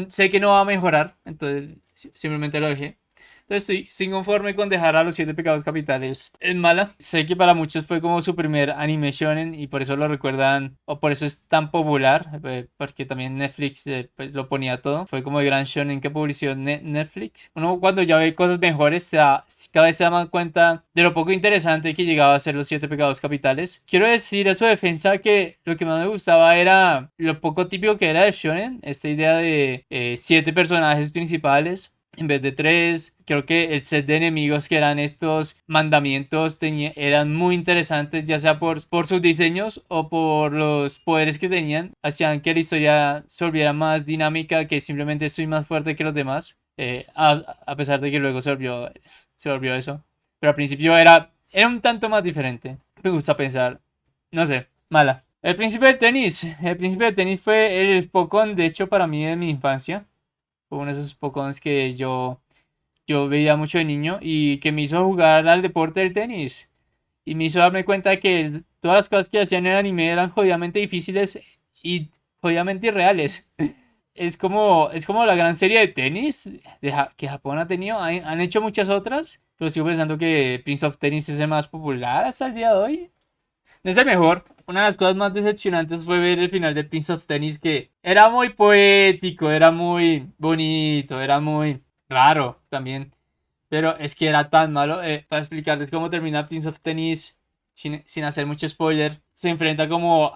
sé que no va a mejorar, entonces simplemente lo dejé. Entonces estoy sin conforme con dejar a Los Siete Pecados Capitales en mala. Sé que para muchos fue como su primer anime shonen y por eso lo recuerdan, o por eso es tan popular, porque también Netflix pues, lo ponía todo. Fue como el gran shonen que publicó Netflix. Uno cuando ya ve cosas mejores, cada vez se da más cuenta de lo poco interesante que llegaba a ser Los Siete Pecados Capitales. Quiero decir a su defensa que lo que más me gustaba era lo poco típico que era el shonen, esta idea de siete personajes principales en vez de tres. Creo que el set de enemigos que eran estos mandamientos eran muy interesantes, ya sea por sus diseños o por los poderes que tenían. Hacían que la historia se volviera más dinámica, que simplemente soy más fuerte que los demás. A pesar de que luego se volvió eso. Pero al principio era un tanto más diferente. Me gusta pensar. No sé, mala. El príncipe del tenis. El príncipe del tenis fue el Pokémon, de hecho, para mí de mi infancia. Fue uno de esos Pokémon que yo veía mucho de niño y que me hizo jugar al deporte del tenis. Y me hizo darme cuenta que todas las cosas que hacían en el anime eran jodidamente difíciles y jodidamente irreales. Es como la gran serie de tenis que Japón ha tenido. Han hecho muchas otras, pero sigo pensando que Prince of Tennis es el más popular hasta el día de hoy. No es el mejor. Una de las cosas más decepcionantes fue ver el final de Prince of Tennis, que era muy poético, era muy bonito, era muy raro también. Pero es que era tan malo. Para explicarles cómo termina Prince of Tennis sin hacer mucho spoiler, se enfrenta como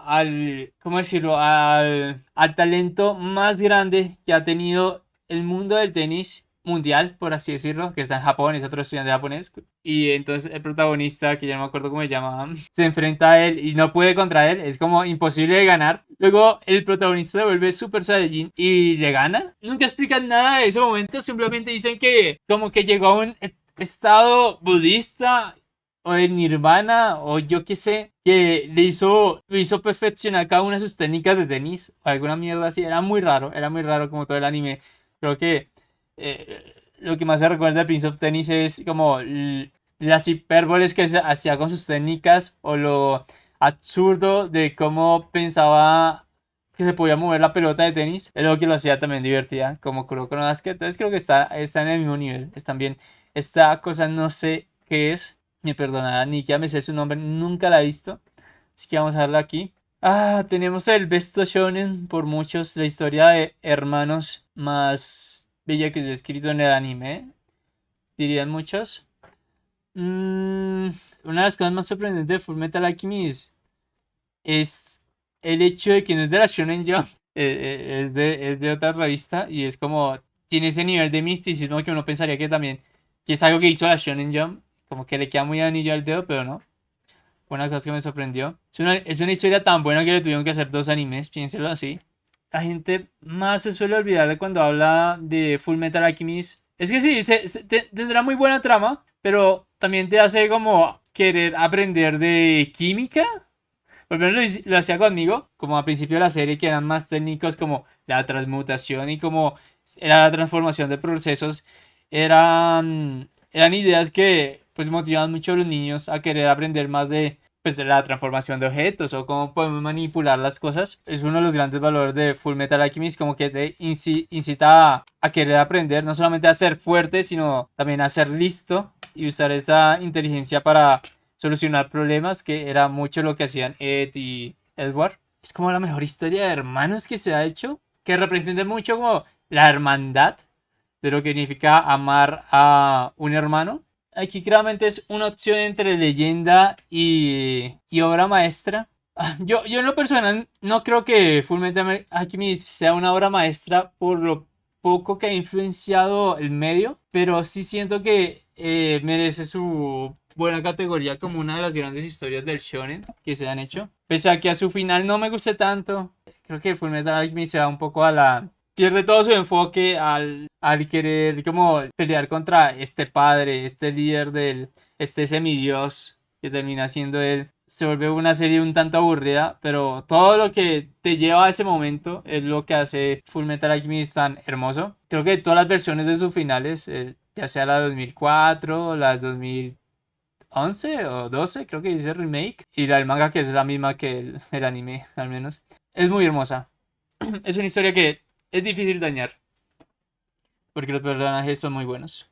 ¿cómo decirlo? Al talento más grande que ha tenido el mundo del tenis mundial, por así decirlo, que está en Japón, es otro estudiante japonés. Y entonces el protagonista, que ya no me acuerdo cómo se llama, se enfrenta a él y no puede contra él, es como imposible de ganar. Luego el protagonista se vuelve Super Saiyajin y le gana. Nunca explican nada de ese momento, simplemente dicen que como que llegó estado budista o el nirvana o yo qué sé, que le hizo perfeccionar cada una de sus técnicas de tenis o alguna mierda así. Era muy raro como todo el anime. Creo que lo que más se recuerda de Prince of Tennis es como las hipérboles que se hacía con sus técnicas o lo absurdo de cómo pensaba que se podía mover la pelota de tenis. Es lo que lo hacía también divertida, como Kuroko no Basket. Entonces creo que está en el mismo nivel. Están bien. Esta cosa no sé qué es. Me perdonará, ni ya me sé su nombre, nunca la he visto. Así que vamos a verla aquí. Ah, tenemos el Best Shonen por muchos, la historia de hermanos más bella que se ha escrito en el anime, dirían muchos. Una de las cosas más sorprendentes de Fullmetal Alchemist es el hecho de que no es de la Shonen Jump, es de otra revista y es como, tiene ese nivel de misticismo que uno pensaría que también, que es algo que hizo la Shonen Jump, como que le queda muy anillo al dedo, pero no. Fue una cosa que me sorprendió. Es una historia tan buena que le tuvieron que hacer dos animes, piénselo así. La gente más se suele olvidar de cuando habla de Full Metal Alchemist. Es que sí, tendrá muy buena trama, pero también te hace como querer aprender de química. Por lo menos lo hacía conmigo, como al principio de la serie, que eran más técnicos como la transmutación y como era la transformación de procesos. Eran ideas que pues motivaban mucho a los niños a querer aprender más de, pues, de la transformación de objetos o cómo podemos manipular las cosas. Es uno de los grandes valores de Full Metal Alchemist, como que te incita a querer aprender, no solamente a ser fuerte, sino también a ser listo y usar esa inteligencia para solucionar problemas, que era mucho lo que hacían Ed y Edward. Es como la mejor historia de hermanos que se ha hecho, que representa mucho como la hermandad de lo que significa amar a un hermano. Aquí claramente es una opción entre leyenda y obra maestra. Yo en lo personal no creo que Fullmetal Alchemist sea una obra maestra por lo poco que ha influenciado el medio, pero sí siento que merece su buena categoría como una de las grandes historias del shonen que se han hecho. Pese a que a su final no me guste tanto, creo que Fullmetal Alchemist se va un poco a la... Pierde todo su enfoque al querer como pelear contra este padre, este líder este semidios que termina siendo él. Se vuelve una serie un tanto aburrida, pero todo lo que te lleva a ese momento es lo que hace Fullmetal Alchemist tan hermoso. Creo que todas las versiones de sus finales, ya sea la de 2004, la de 2011 o 12, creo que dice remake, y la del manga que es la misma que el anime, al menos, es muy hermosa. Es una historia que es difícil dañar, porque los personajes son muy buenos.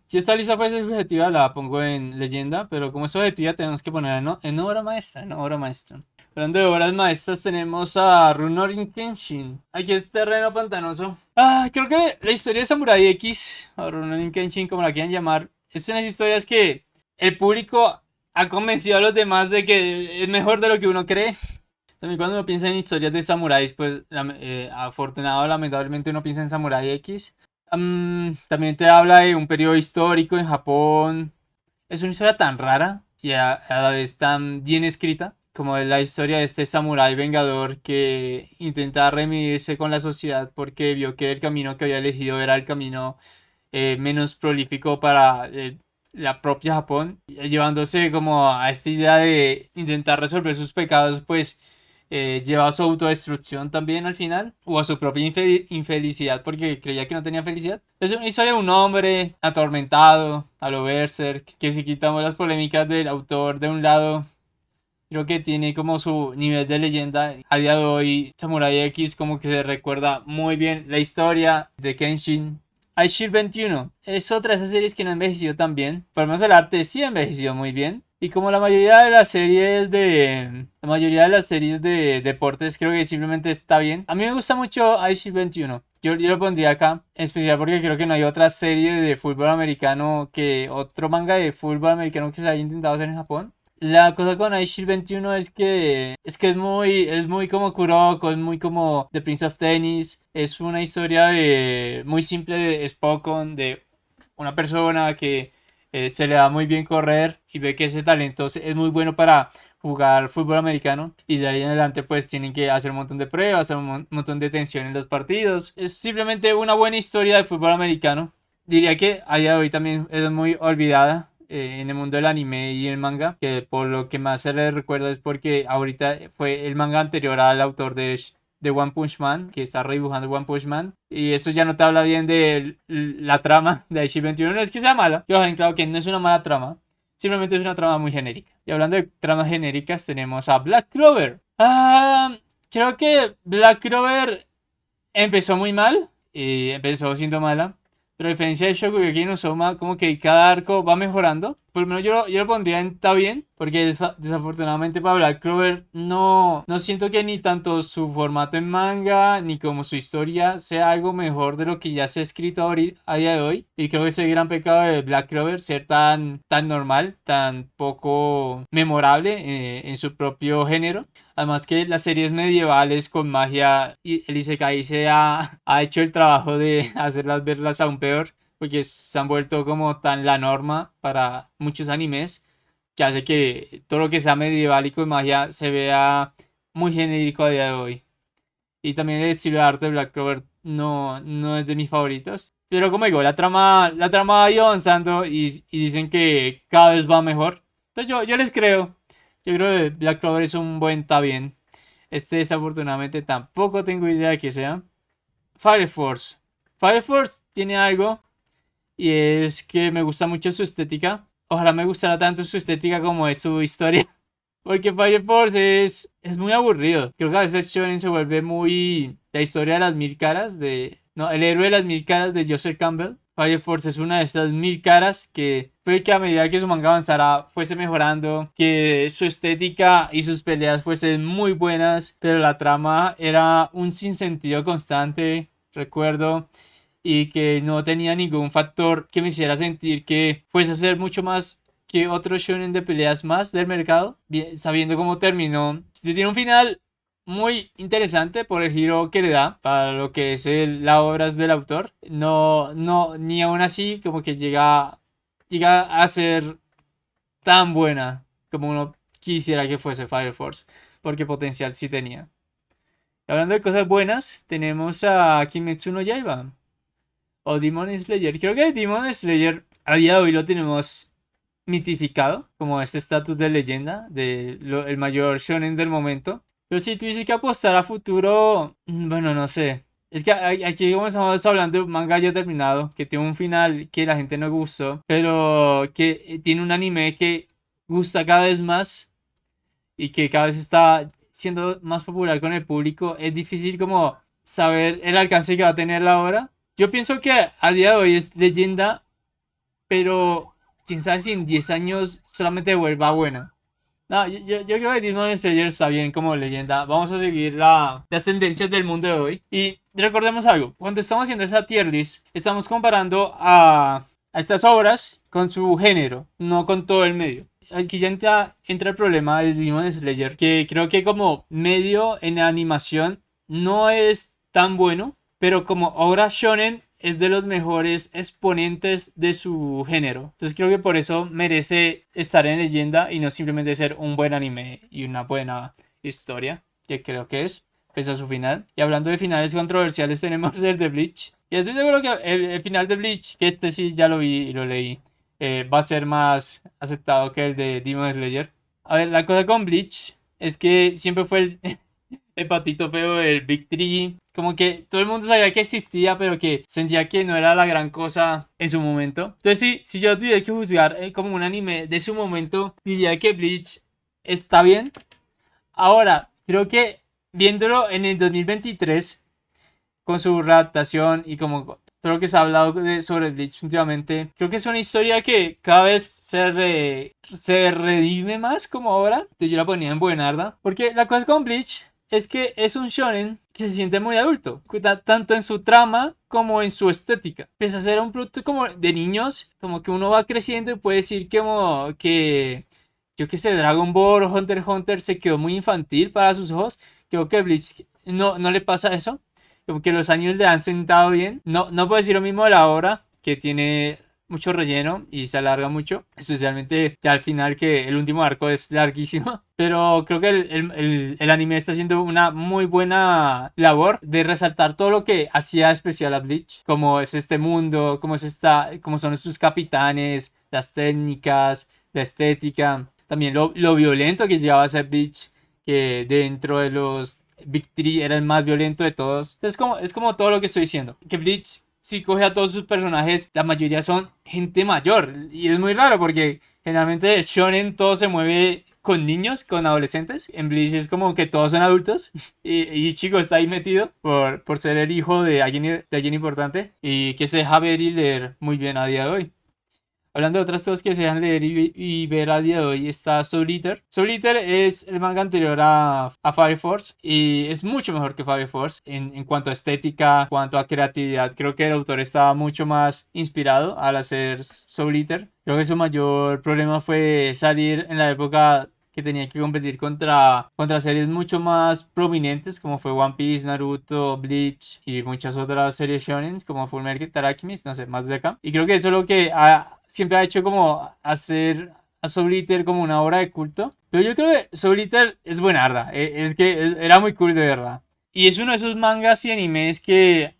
Si esta lista fuese subjetiva, la pongo en leyenda, pero como es objetiva, tenemos que ponerla en obra maestra, en obra maestra. Hablando de obras maestras, tenemos a Rurouni Kenshin. Aquí es terreno pantanoso. Creo que la historia de Samurai X, o Rurouni Kenshin, como la quieran llamar, es unas historias que el público ha convencido a los demás de que es mejor de lo que uno cree. También cuando uno piensa en historias de samuráis, pues afortunado, lamentablemente uno piensa en Samurai X. También te habla de un periodo histórico en Japón. Es una historia tan rara y a la vez tan bien escrita, como es la historia de este samurái vengador que intenta redimirse con la sociedad porque vio que el camino que había elegido era el camino menos prolífico para la propia Japón, llevándose como a esta idea de intentar resolver sus pecados, pues lleva a su autodestrucción también al final, o a su propia infelicidad porque creía que no tenía felicidad. Es una historia de un hombre atormentado, a lo Berserk, que si quitamos las polémicas del autor de un lado, creo que tiene como su nivel de leyenda. A día de hoy, Samurai X como que se recuerda muy bien la historia de Kenshin. iShield 21 es otra de esas series que no ha envejecido tan bien. Por lo menos el arte sí ha envejecido muy bien. Y como la mayoría de las series de deportes, creo que simplemente está bien. A mí me gusta mucho iShield 21. Yo lo pondría acá, en especial porque creo que no hay otra serie de fútbol americano otro manga de fútbol americano que se haya intentado hacer en Japón. La cosa con iShield 21 es que es muy como Kuroko, es muy como The Prince of Tennis. Es una historia muy simple de Spokon, de una persona que se le da muy bien correr y ve que ese talento es muy bueno para jugar fútbol americano, y de ahí en adelante pues tienen que hacer un montón de pruebas, hacer un montón de tensión en los partidos. Es simplemente una buena historia de fútbol americano diría que a día de hoy también es muy olvidada en el mundo del anime y el manga, que por lo que más se le recuerda es porque ahorita fue el manga anterior al autor de One Punch Man, que está redibujando One Punch Man, y esto ya no te habla bien de la trama de Aichi 21, no es que sea mala, yo claro que no es una mala trama, simplemente es una trama muy genérica. Y hablando de tramas genéricas, tenemos a Black Clover. Creo que Black Clover empezó muy mal, empezó siendo mala. Pero a diferencia de Shokugeki no Soma, como que cada arco va mejorando. Por lo menos yo lo pondría en está bien. Porque desafortunadamente para Black Clover no siento que ni tanto su formato en manga ni como su historia sea algo mejor de lo que ya se ha escrito a día de hoy. Y creo que ese gran pecado de Black Clover ser tan normal, tan poco memorable en su propio género. Además que las series medievales con magia, y el Isekai ha hecho el trabajo de hacerlas verlas aún peor, porque se han vuelto como tan la norma para muchos animes, que hace que todo lo que sea medieval y con magia se vea muy genérico a día de hoy. Y también el estilo de arte de Black Clover no es de mis favoritos. Pero como digo, la trama va avanzando y dicen que cada vez va mejor. Entonces yo les creo. Yo creo que Black Clover es un buen está bien. Este desafortunadamente tampoco tengo idea de que sea. Fire Force. Fire Force tiene algo y es que me gusta mucho su estética. Ojalá me gustara tanto su estética como es su historia. Porque Fire Force es muy aburrido. Creo que a veces el shonen se vuelve muy... La historia de las mil caras de... No, el héroe de las mil caras de Joseph Campbell. Fire Force es una de estas mil caras que fue que a medida que su manga avanzara fuese mejorando, que su estética y sus peleas fuesen muy buenas, pero la trama era un sinsentido constante, recuerdo, y que no tenía ningún factor que me hiciera sentir que fuese a ser mucho más que otro shonen de peleas más del mercado, sabiendo cómo terminó. Tiene un final muy interesante por el giro que le da para lo que es la obra del autor. Ni aún así como que llega a ser tan buena como uno quisiera que fuese Fire Force, porque potencial sí tenía. Y hablando de cosas buenas, tenemos a Kimetsu no Yaiba o Demon Slayer. Creo que Demon Slayer a día de hoy lo tenemos mitificado como este estatus de leyenda, el mayor shonen del momento. Pero si tú dices que apostar a futuro, bueno, no sé. Es que aquí como estamos hablando de un manga ya terminado, que tiene un final que la gente no gustó, pero que tiene un anime que gusta cada vez más y que cada vez está siendo más popular con el público, es difícil como saber el alcance que va a tener la obra. Yo pienso que a día de hoy es leyenda, pero quién sabe si en 10 años solamente vuelva buena. No, yo creo que Demon Slayer está bien como leyenda. Vamos a seguir las tendencias del mundo de hoy. Y recordemos algo, cuando estamos haciendo esa tier list, estamos comparando a estas obras con su género, no con todo el medio. Aquí ya entra el problema de Demon Slayer, que creo que como medio en animación no es tan bueno, pero como obra shonen es de los mejores exponentes de su género. Entonces creo que por eso merece estar en leyenda y no simplemente ser un buen anime y una buena historia, que creo que es, pese a su final. Y hablando de finales controversiales, tenemos el de Bleach. Y estoy seguro que el final de Bleach, que este sí ya lo vi y lo leí, va a ser más aceptado que el de Demon Slayer. A ver, la cosa con Bleach es que siempre fue el patito feo del Big Tree. Como que todo el mundo sabía que existía, pero que sentía que no era la gran cosa en su momento. Entonces, sí, si yo tuviera que juzgar como un anime de su momento, diría que Bleach está bien. Ahora, creo que viéndolo en el 2023, con su readaptación y como todo lo que se ha hablado sobre Bleach últimamente, creo que es una historia que cada vez se redime más como ahora. Entonces yo la ponía en buenarda. Porque la cosa con Bleach es que es un shonen que se siente muy adulto, tanto en su trama como en su estética. Pese a ser un producto como de niños, como que uno va creciendo y puede decir como que, yo qué sé, Dragon Ball o Hunter x Hunter se quedó muy infantil para sus ojos. Creo que Bleach no le pasa eso. Como que los años le han sentado bien. No puedo decir lo mismo de la obra, que tiene mucho relleno y se alarga mucho, especialmente ya al final, que el último arco es larguísimo. Pero creo que el anime está haciendo una muy buena labor de resaltar todo lo que hacía especial a Bleach, como es este mundo, cómo son sus capitanes, las técnicas, la estética, también lo violento que llegaba a ser Bleach, que dentro de los Big Three era el más violento de todos. Entonces es como todo lo que estoy diciendo, que Bleach, si coge a todos sus personajes, la mayoría son gente mayor. Y es muy raro porque generalmente el shonen todo se mueve con niños, con adolescentes. En Bleach es como que todos son adultos. Y Ichigo está ahí metido por ser el hijo de alguien importante. Y que se deja ver y leer muy bien a día de hoy. Hablando de otras cosas que se dejan leer y ver a día de hoy, está Soul Eater. Soul Eater es el manga anterior a Fire Force y es mucho mejor que Fire Force en cuanto a estética, en cuanto a creatividad. Creo que el autor estaba mucho más inspirado al hacer Soul Eater. Creo que su mayor problema fue salir en la época que tenía que competir contra series mucho más prominentes como fue One Piece, Naruto, Bleach y muchas otras series shonen como Fullmetal Alchemist, no sé, más de acá. Y creo que eso es lo que siempre ha hecho como hacer a Soul Eater como una obra de culto. Pero yo creo que Soul Eater es buenarda, es que era muy cool de verdad. Y es uno de esos mangas y animes que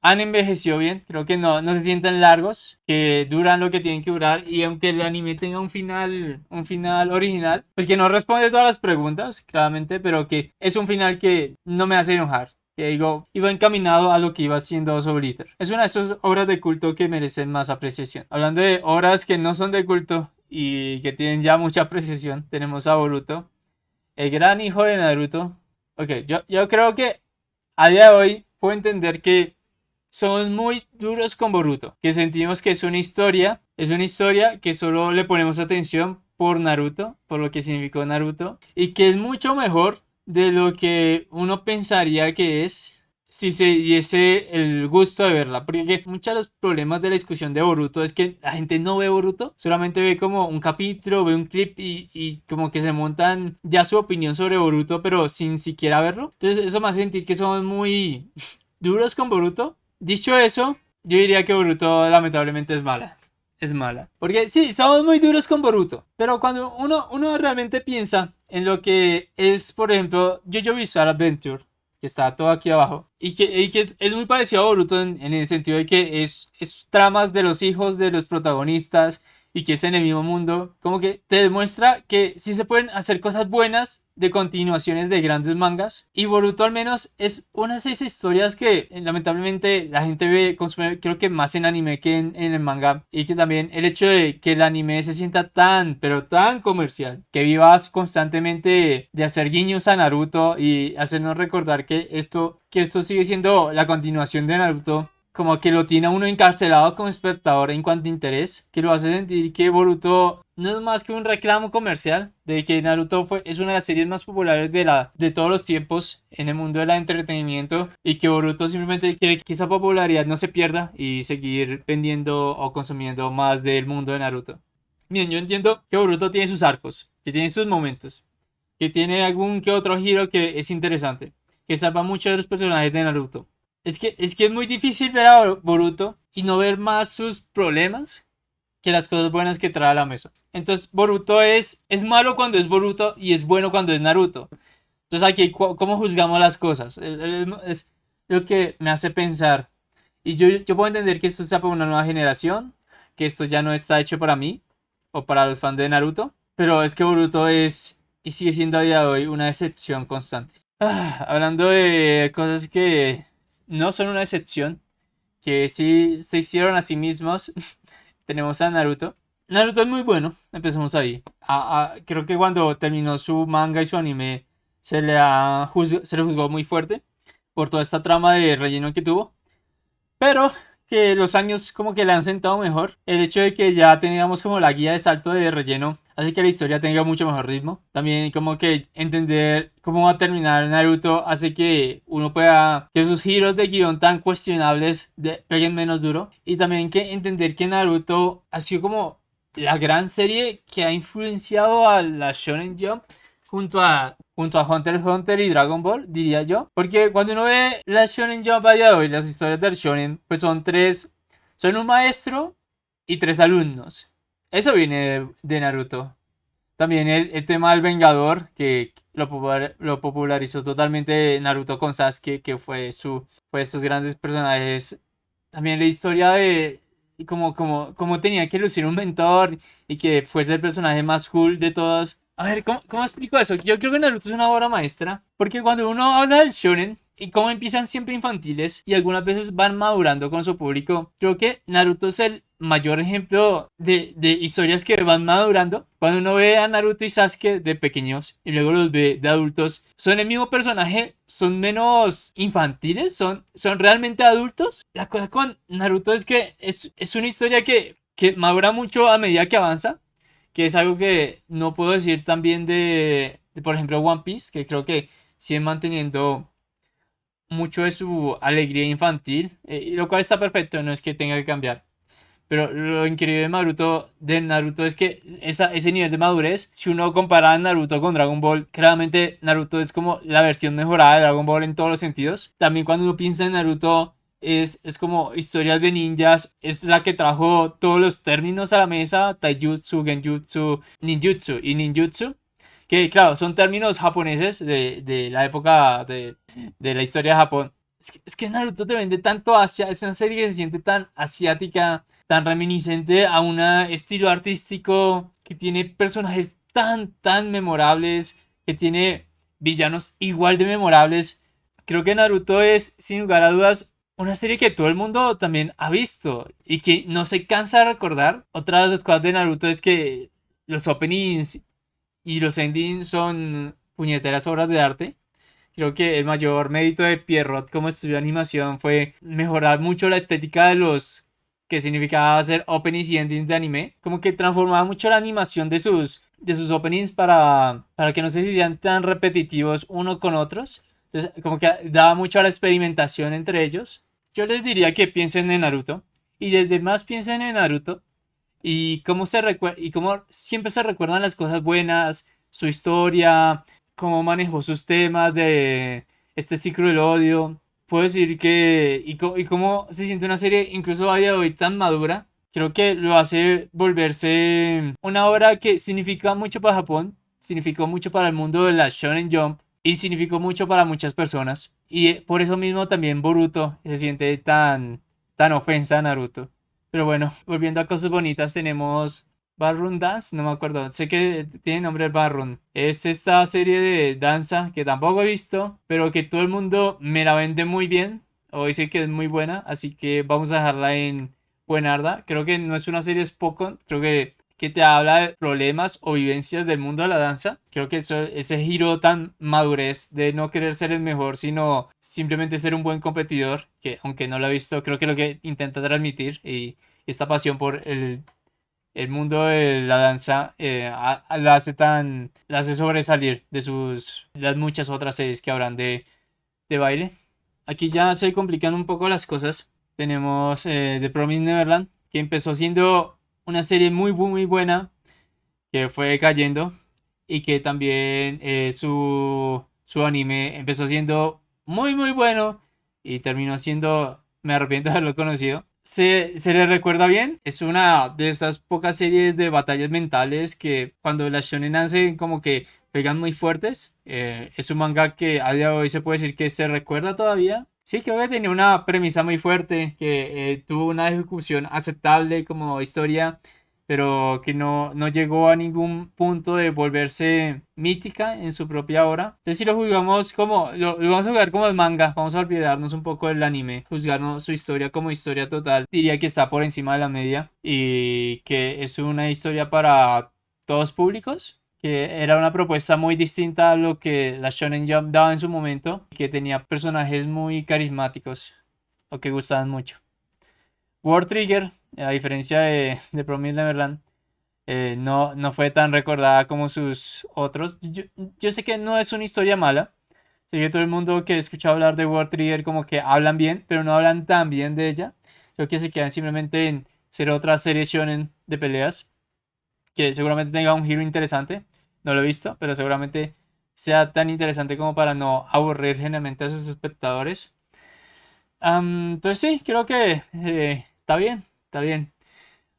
han envejecido bien, creo que no se sienten largos, que duran lo que tienen que durar y aunque el anime tenga un final original, pues que no responde todas las preguntas, claramente, pero que es un final que no me hace enojar. Que digo, iba encaminado a lo que iba haciendo Soul Eater. Es una de esas obras de culto que merecen más apreciación. Hablando de obras que no son de culto y que tienen ya mucha apreciación, tenemos a Boruto, el gran hijo de Naruto. Ok, yo creo que a día de hoy puedo entender que somos muy duros con Boruto, que sentimos que es una historia que solo le ponemos atención por Naruto, por lo que significó Naruto, y que es mucho mejor de lo que uno pensaría que es si se diese el gusto de verla, porque muchos de los problemas de la discusión de Boruto es que la gente no ve Boruto, solamente ve como un capítulo, ve un clip y como que se montan ya su opinión sobre Boruto, pero sin siquiera verlo. Entonces eso me hace sentir que somos muy duros con Boruto. Dicho eso, yo diría que Boruto lamentablemente es mala. Es mala. Porque sí, somos muy duros con Boruto. Pero cuando uno realmente piensa en lo que es, por ejemplo, JoJo Bizarre Adventure, que está todo aquí abajo, y que es muy parecido a Boruto en el sentido de que es tramas de los hijos de los protagonistas y que es en el mismo mundo, como que te demuestra que sí se pueden hacer cosas buenas de continuaciones de grandes mangas. Y Boruto al menos es una de esas historias que lamentablemente la gente consume creo que más en anime que en el manga. Y que también el hecho de que el anime se sienta tan, pero tan comercial, que vivas constantemente de hacer guiños a Naruto y hacernos recordar que esto sigue siendo la continuación de Naruto, como que lo tiene a uno encarcelado como espectador en cuanto a interés, que lo hace sentir que Boruto no es más que un reclamo comercial, de que Naruto es una de las series más populares de todos los tiempos en el mundo del entretenimiento y que Boruto simplemente quiere que esa popularidad no se pierda y seguir vendiendo o consumiendo más del mundo de Naruto. Miren, yo entiendo que Boruto tiene sus arcos, que tiene sus momentos, que tiene algún que otro giro que es interesante, que salva muchos de los personajes de Naruto. Es que es muy difícil ver a Boruto y no ver más sus problemas que las cosas buenas que trae a la mesa. Entonces, Boruto es malo cuando es Boruto y es bueno cuando es Naruto. Entonces, aquí, ¿cómo juzgamos las cosas? Es lo que me hace pensar. Y yo puedo entender que esto sea para una nueva generación, que esto ya no está hecho para mí o para los fans de Naruto, pero es que Boruto es y sigue siendo a día de hoy una excepción constante. Hablando de cosas que no son una excepción, que sí se hicieron a sí mismos, tenemos a Naruto. Naruto es muy bueno, empecemos ahí. Creo que cuando terminó su manga y su anime se le juzgó muy fuerte por toda esta trama de relleno que tuvo. Pero que los años como que le han sentado mejor. El hecho de que ya teníamos como la guía de salto de relleno hace que la historia tenga mucho mejor ritmo. También como que entender cómo va a terminar Naruto hace que uno pueda, que sus giros de guión tan cuestionables peguen menos duro. Y también que entender que Naruto ha sido como la gran serie que ha influenciado a la Shonen Jump junto a Hunter x Hunter y Dragon Ball, diría yo. Porque cuando uno ve la Shonen Jump a día de hoy, las historias del Shonen, pues son un maestro y 3 alumnos. Eso viene de Naruto. También el tema del Vengador, que lo popularizó totalmente Naruto con Sasuke, que fue estos grandes personajes. También la historia de cómo tenía que lucir un mentor y que fuese el personaje más cool de todos. A ver, ¿cómo explico eso? Yo creo que Naruto es una obra maestra, porque cuando uno habla del shonen y cómo empiezan siempre infantiles y algunas veces van madurando con su público, creo que Naruto es el mayor ejemplo de historias que van madurando. Cuando uno ve a Naruto y Sasuke de pequeños y luego los ve de adultos, son el mismo personaje, son menos infantiles, son realmente adultos. La cosa con Naruto es que es una historia que madura mucho a medida que avanza, que es algo que no puedo decir también por ejemplo, One Piece, que creo que siguen manteniendo mucho de su alegría infantil, lo cual está perfecto, no es que tenga que cambiar. Pero lo increíble de Naruto es que ese nivel de madurez, si uno compara a Naruto con Dragon Ball, claramente Naruto es como la versión mejorada de Dragon Ball en todos los sentidos. También cuando uno piensa en Naruto, es como historias de ninjas, es la que trajo todos los términos a la mesa, Taijutsu, Genjutsu, Ninjutsu y Ninjutsu. Que claro, son términos japoneses de la época de la historia de Japón. Es que Naruto te vende tanto Asia, es una serie que se siente tan asiática, tan reminiscente a un estilo artístico que tiene personajes tan memorables, que tiene villanos igual de memorables. Creo que Naruto es, sin lugar a dudas, una serie que todo el mundo también ha visto y que no se cansa de recordar. Otra de las cosas de Naruto es que los openings y los endings son puñeteras obras de arte. Creo que el mayor mérito de Pierrot como estudio de animación fue mejorar mucho la estética de los que significaba hacer openings y endings de anime. Como que transformaba mucho la animación de sus openings para que no se hicieran tan repetitivos uno con otros. Entonces, como que daba mucho a la experimentación entre ellos. Yo les diría que piensen en Naruto. Y desde más piensen en Naruto, y cómo siempre se recuerdan las cosas buenas, su historia, cómo manejó sus temas de este ciclo del odio. Puedo decir y cómo se siente una serie incluso a día de hoy tan madura. Creo que lo hace volverse una obra que significa mucho para Japón, significó mucho para el mundo de la Shonen Jump y significó mucho para muchas personas. Y por eso mismo también Boruto se siente tan ofensa a Naruto. Pero bueno, volviendo a cosas bonitas, tenemos Ballroom Dance, no me acuerdo, sé que tiene nombre Ballroom. Es esta serie de danza que tampoco he visto, pero que todo el mundo me la vende muy bien, o dice que es muy buena, así que vamos a dejarla en buenarda. Creo que no es una serie Spokon, creo que te habla de problemas o vivencias del mundo de la danza. Creo que ese giro tan madurez de no querer ser el mejor, sino simplemente ser un buen competidor, que aunque no lo he visto, creo que lo que intenta transmitir y esta pasión por el mundo de la danza la hace sobresalir las muchas otras series que habrán de baile. Aquí ya se complican un poco las cosas. Tenemos The Promised Neverland, que empezó siendo una serie muy buena, que fue cayendo, y que también su anime empezó siendo muy bueno y terminó siendo, me arrepiento de haberlo conocido. Se le recuerda bien, es una de esas pocas series de batallas mentales que cuando las shonen hacen como que pegan muy fuertes. Es un manga que a día de hoy se puede decir que se recuerda todavía. Sí, creo que tenía una premisa muy fuerte, que tuvo una ejecución aceptable como historia, pero que no llegó a ningún punto de volverse mítica en su propia obra. Entonces, si lo juzgamos lo vamos a jugar como el manga, vamos a olvidarnos un poco del anime, juzgarnos su historia como historia total, diría que está por encima de la media y que es una historia para todos públicos, que era una propuesta muy distinta a lo que la Shonen Jump daba en su momento, y que tenía personajes muy carismáticos o que gustaban mucho. World Trigger, a diferencia de Promised Neverland, no fue tan recordada como sus otros. Yo sé que no es una historia mala. Sé que todo el mundo que he escuchado hablar de World Trigger como que hablan bien, pero no hablan tan bien de ella. Creo que se quedan simplemente en ser otra serie shonen de peleas, que seguramente tenga un giro interesante. No lo he visto, pero seguramente sea tan interesante como para no aburrir generalmente a sus espectadores. Entonces sí, creo que está bien, está bien.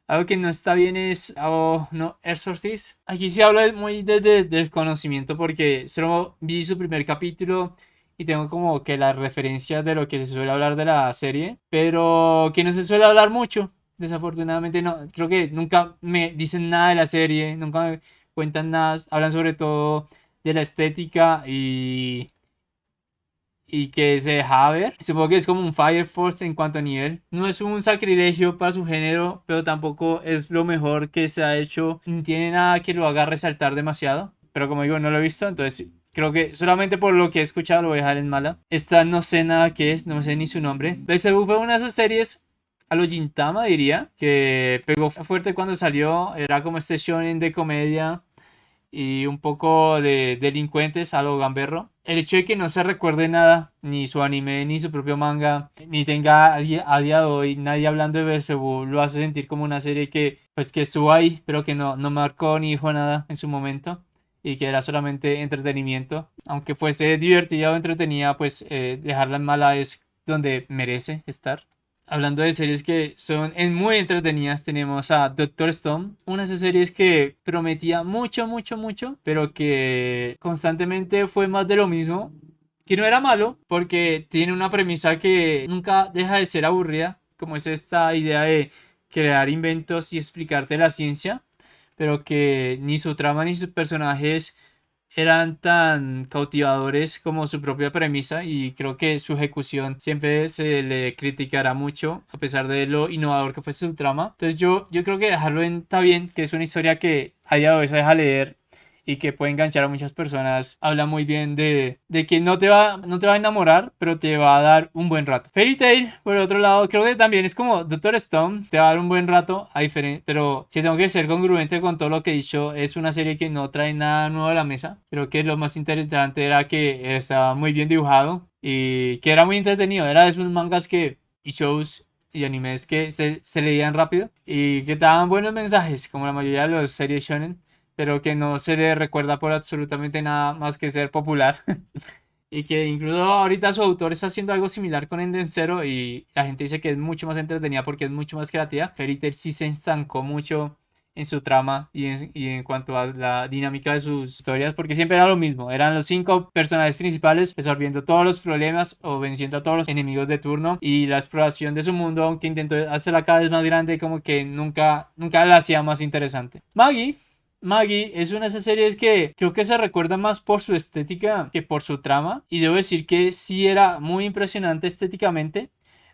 Algo que no está bien es, oh, no, Exorcist. Aquí sí hablo muy desde desconocimiento porque solo vi su primer capítulo y tengo como que las referencias de lo que se suele hablar de la serie, pero que no se suele hablar mucho. Desafortunadamente no, creo que nunca me dicen nada de la serie, nunca me cuentan nada, hablan sobre todo de la estética y que se deja ver. Supongo que es como un Fire Force en cuanto a nivel. No es un sacrilegio para su género, pero tampoco es lo mejor que se ha hecho. No tiene nada que lo haga resaltar demasiado. Pero como digo, no lo he visto, entonces creo que solamente por lo que he escuchado lo voy a dejar en mala. Esta no sé nada qué es, no sé ni su nombre. Belzebú fue una de esas series a lo Gintama diría, que pegó fuerte cuando salió. Era como este shonen de comedia y un poco de delincuentes a lo gamberro. El hecho de que no se recuerde nada, ni su anime, ni su propio manga, ni tenga a día de hoy nadie hablando de Belzebú, lo hace sentir como una serie que, pues, que estuvo ahí, pero que no marcó ni dijo nada en su momento. Y que era solamente entretenimiento. Aunque fuese divertida o entretenida, pues dejarla en mala es donde merece estar. Hablando de series que son muy entretenidas, tenemos a Doctor Stone, una de esas series que prometía mucho, mucho, mucho, pero que constantemente fue más de lo mismo, que no era malo, porque tiene una premisa que nunca deja de ser aburrida, como es esta idea de crear inventos y explicarte la ciencia, pero que ni su trama ni sus personajes eran tan cautivadores como su propia premisa y creo que su ejecución siempre se le criticará mucho a pesar de lo innovador que fuese su trama. Entonces yo creo que dejarlo en está bien, que es una historia que a día de hoy se deja leer y que puede enganchar a muchas personas. Habla muy bien de que no te va a enamorar, pero te va a dar un buen rato. Fairy Tail, por el otro lado, creo que también es como Doctor Stone, te va a dar un buen rato, pero si tengo que ser congruente con todo lo que he dicho, es una serie que no trae nada nuevo a la mesa. Creo que lo más interesante era que estaba muy bien dibujado y que era muy entretenido. Era de esos mangas y shows y animes que se leían rápido y que daban buenos mensajes, como la mayoría de las series shonen, pero que no se le recuerda por absolutamente nada más que ser popular. Y que incluso ahorita su autor está haciendo algo similar con Enden Zero y la gente dice que es mucho más entretenida porque es mucho más creativa. Fairy Tail sí se estancó mucho en su trama y en cuanto a la dinámica de sus historias, porque siempre era lo mismo, eran los cinco personajes principales resolviendo todos los problemas o venciendo a todos los enemigos de turno y la exploración de su mundo, aunque intentó hacerla cada vez más grande, como que nunca la hacía más interesante. Maggie es una de esas series que creo que se recuerda más por su estética que por su trama. Y debo decir que sí era muy impresionante estéticamente.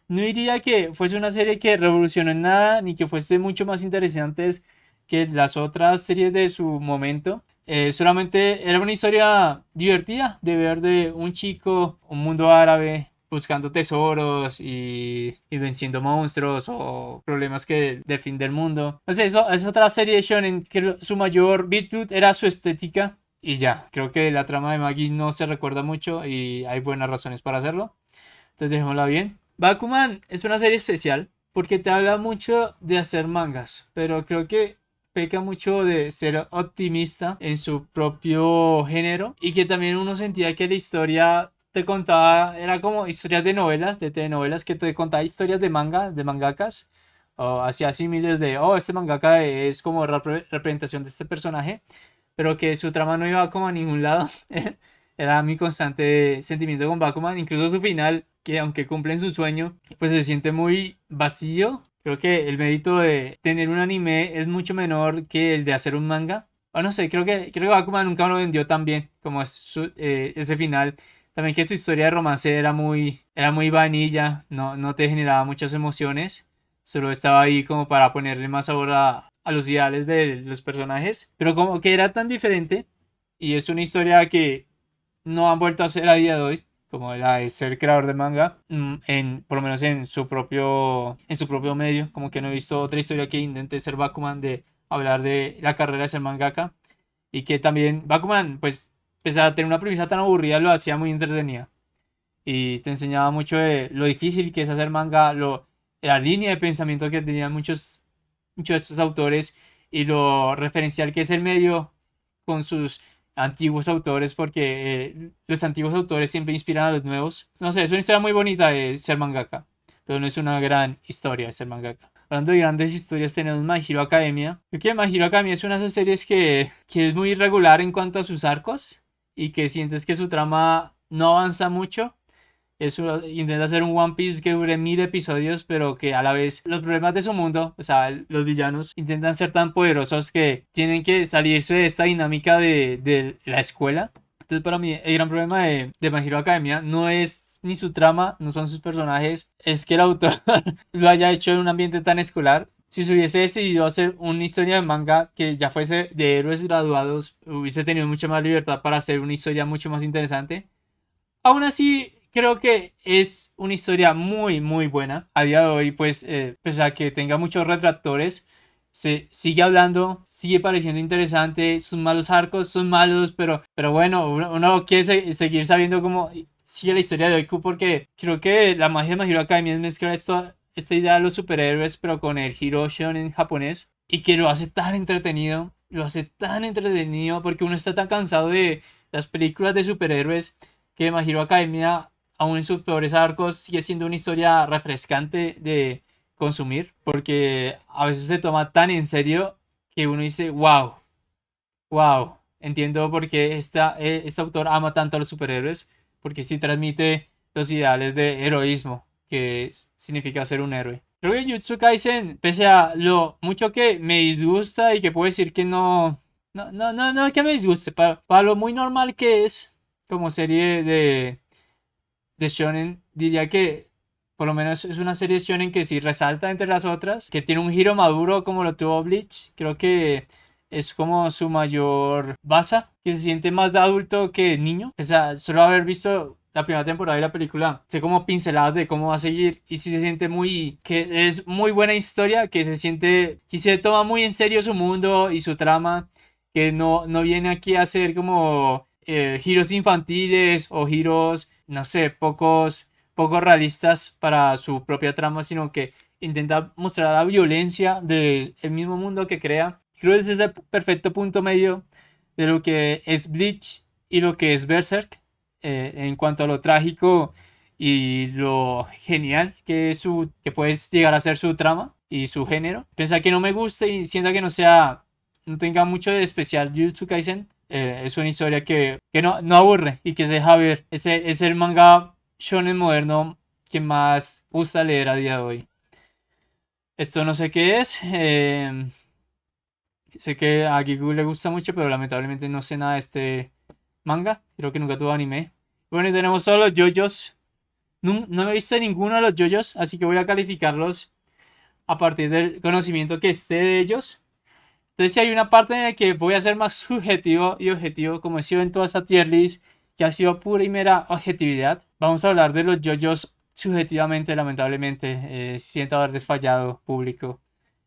No diría que fuese una serie que revolucionó en nada, ni que fuese mucho más interesante que las otras series de su momento. Solamente era una historia divertida de ver de un chico, un mundo árabe, buscando tesoros y venciendo monstruos o problemas que del fin del mundo. No sé, eso es otra serie de shonen que su mayor virtud era su estética y ya. Creo que la trama de Maggie no se recuerda mucho y hay buenas razones para hacerlo. Entonces dejémosla bien. Bakuman es una serie especial porque te habla mucho de hacer mangas, pero creo que peca mucho de ser optimista en su propio género y que también uno sentía que la historia te contaba, era como historias de novelas, de telenovelas, que te contaba historias de manga, de mangakas, o hacía símiles de, oh, este mangaka es como representación de este personaje, pero que su trama no iba como a ningún lado. Era mi constante sentimiento con Bakuman, incluso su final, que aunque cumplen su sueño, pues se siente muy vacío. Creo que el mérito de tener un anime es mucho menor que el de hacer un manga. O no sé, creo que Bakuman nunca lo vendió tan bien como ese final. También que su historia de romance era muy vanilla, no te generaba muchas emociones. Solo estaba ahí como para ponerle más sabor a los ideales de los personajes. Pero como que era tan diferente y es una historia que no han vuelto a hacer a día de hoy, como la de ser creador de manga, por lo menos en su propio medio, como que no he visto otra historia que intente ser Bakuman de hablar de la carrera de ser mangaka y que también Bakuman, pues, pese a tener una premisa tan aburrida, lo hacía muy entretenida y te enseñaba mucho de lo difícil que es hacer manga, la línea de pensamiento que tenían muchos de estos autores y lo referencial que es el medio con sus antiguos autores porque los antiguos autores siempre inspiran a los nuevos. No sé, es una historia muy bonita de ser mangaka, pero no es una gran historia de ser mangaka. Hablando de grandes historias, tenemos My Hero Academia. Creo que My Hero Academia es una de esas series que es muy irregular en cuanto a sus arcos y que sientes que su trama no avanza mucho. Intenta hacer un One Piece que dure 1000 episodios, pero que a la vez los problemas de su mundo, o sea, los villanos, intentan ser tan poderosos que tienen que salirse de esta dinámica de la escuela. Entonces, para mí, el gran problema de My Hero Academia no es ni su trama, no son sus personajes, es que el autor lo haya hecho en un ambiente tan escolar. Si se hubiese decidido hacer una historia de manga que ya fuese de héroes graduados, hubiese tenido mucha más libertad para hacer una historia mucho más interesante. Aún así, creo que es una historia muy, muy buena. A día de hoy, pues, pese a que tenga muchos retractores, se sigue hablando, sigue pareciendo interesante. Sus malos arcos son malos, pero bueno, uno quiere seguir sabiendo cómo sigue la historia de Oiku, porque creo que la magia de My Hero Academia es mezclar esta idea de los superhéroes, pero con el Hero Shonen japonés, y que lo hace tan entretenido. Lo hace tan entretenido porque uno está tan cansado de las películas de superhéroes que My Hero Academia, aún en sus peores arcos, sigue siendo una historia refrescante de consumir, porque a veces se toma tan en serio que uno dice, wow, wow, entiendo por qué este autor ama tanto a los superhéroes, porque sí transmite los ideales de heroísmo, que significa ser un héroe. Creo que Jujutsu Kaisen, pese a lo mucho que me disgusta y que puedo decir que no que me disguste, para lo muy normal que es como serie de shonen, diría que por lo menos es una serie shonen que sí resalta entre las otras, que tiene un giro maduro como lo tuvo Bleach. Creo que es como su mayor base, que se siente más de adulto que niño. O sea, solo haber visto la primera temporada de la película, sé como pinceladas de cómo va a seguir y sí se siente que es muy buena historia, que se siente, y se toma muy en serio su mundo y su trama, que no viene aquí a ser como giros infantiles o giros, no sé, poco realistas para su propia trama, sino que intenta mostrar la violencia del mismo mundo que crea. Creo que ese es el perfecto punto medio de lo que es Bleach y lo que es Berserk, en cuanto a lo trágico y lo genial que puede llegar a ser su trama y su género. Pensar que no me guste y sienta que no tenga mucho de especial Jujutsu Kaisen, es una historia que no aburre y que se deja ver. Es el manga shonen moderno que más gusta leer a día de hoy. Esto no sé qué es. Sé que a Gigu le gusta mucho, pero lamentablemente no sé nada de este manga. Creo que nunca tuvo anime. Bueno, y tenemos solo los JoJo's. No me he visto ninguno de los JoJo's, así que voy a calificarlos a partir del conocimiento que esté de ellos. Entonces, si hay una parte en la que voy a ser más subjetivo y objetivo, como he sido en toda esta tier list, que ha sido pura y mera objetividad, vamos a hablar de los JoJo's subjetivamente, lamentablemente. Siento haber desfallado público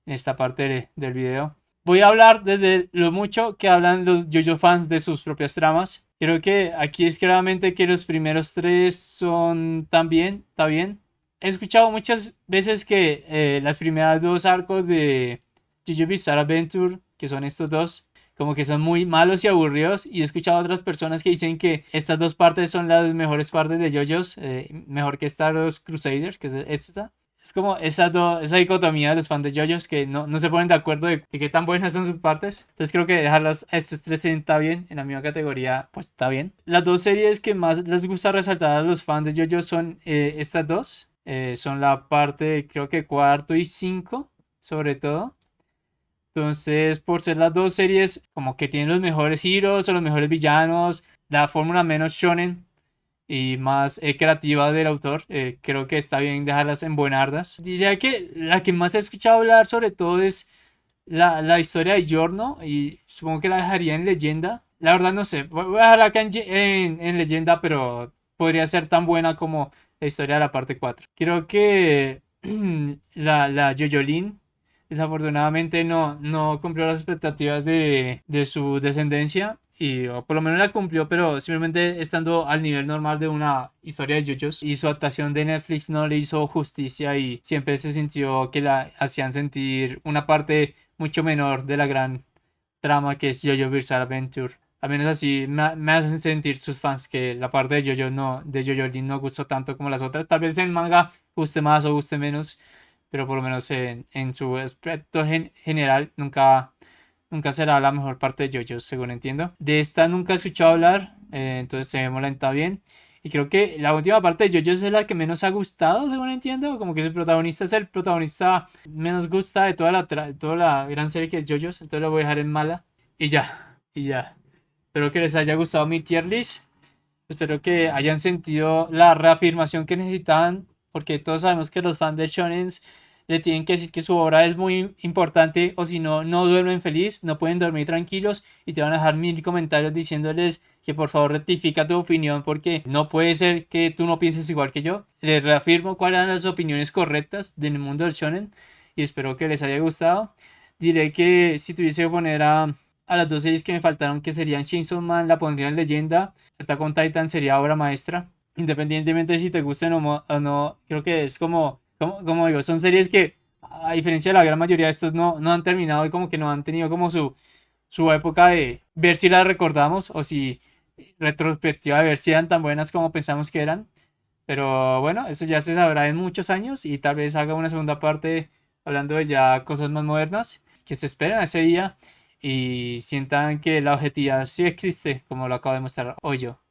en esta parte del video. Voy a hablar desde lo mucho que hablan los JoJo fans de sus propias tramas. Creo que aquí es claramente que los primeros tres son también, está bien. He escuchado muchas veces que las primeras dos arcos de JoJo Bizarre Adventure, que son estos dos, como que son muy malos y aburridos. Y he escuchado a otras personas que dicen que estas dos partes son las mejores partes de JoJo's, mejor que Stardust Crusaders, que es esta. Es como esa dicotomía de los fans de JoJo's que no se ponen de acuerdo de qué tan buenas son sus partes. Entonces creo que dejarlas a estos tres está bien, en la misma categoría, pues está bien. Las dos series que más les gusta resaltar a los fans de JoJo son estas dos. Son la parte, creo que cuarto y cinco, sobre todo. Entonces, por ser las dos series como que tienen los mejores heroes o los mejores villanos, la fórmula menos shonen y más creativa del autor, creo que está bien dejarlas en buenardas. Diría que la que más he escuchado hablar sobre todo es la historia de Giorno, y supongo que la dejaría en leyenda. La verdad no sé, voy a dejarla acá en leyenda, pero podría ser tan buena como la historia de la parte 4. Creo que la Jojolin desafortunadamente no cumplió las expectativas de su descendencia, o por lo menos la cumplió, pero simplemente estando al nivel normal de una historia de JoJo's, y su adaptación de Netflix no le hizo justicia y siempre se sintió que la hacían sentir una parte mucho menor de la gran trama que es JoJo Bizarre Adventure. Al menos así me hacen sentir sus fans, que la parte de JoJo Lin no gustó tanto como las otras. Tal vez el manga guste más o guste menos, pero por lo menos en su aspecto general nunca será la mejor parte de JoJo, según entiendo. De esta nunca he escuchado hablar, entonces se me lenta bien. Y creo que la última parte de JoJo es la que menos ha gustado, según entiendo. Como que su protagonista es el protagonista menos gusta de toda la gran serie que es JoJo. Entonces lo voy a dejar en mala. Y ya. Espero que les haya gustado mi tier list. Espero que hayan sentido la reafirmación que necesitaban, porque todos sabemos que los fans de Shonen le tienen que decir que su obra es muy importante, o si no, no duermen feliz, no pueden dormir tranquilos y te van a dejar 1000 comentarios diciéndoles que por favor rectifica tu opinión porque no puede ser que tú no pienses igual que yo. Les reafirmo cuáles eran las opiniones correctas del mundo del Shonen y espero que les haya gustado. Diré que si tuviese que poner a las dos series que me faltaron, que serían Chainsaw Man, la pondría en leyenda. Attack on Titan sería obra maestra. Independientemente de si te gusten o no, creo que es como digo, son series que, a diferencia de la gran mayoría de estos, no han terminado y como que no han tenido como su época de ver si las recordamos o si retrospectiva de ver si eran tan buenas como pensamos que eran. Pero bueno, eso ya se sabrá en muchos años y tal vez haga una segunda parte hablando de ya cosas más modernas que se esperan a ese día y sientan que la objetividad sí existe, como lo acabo de mostrar hoy yo.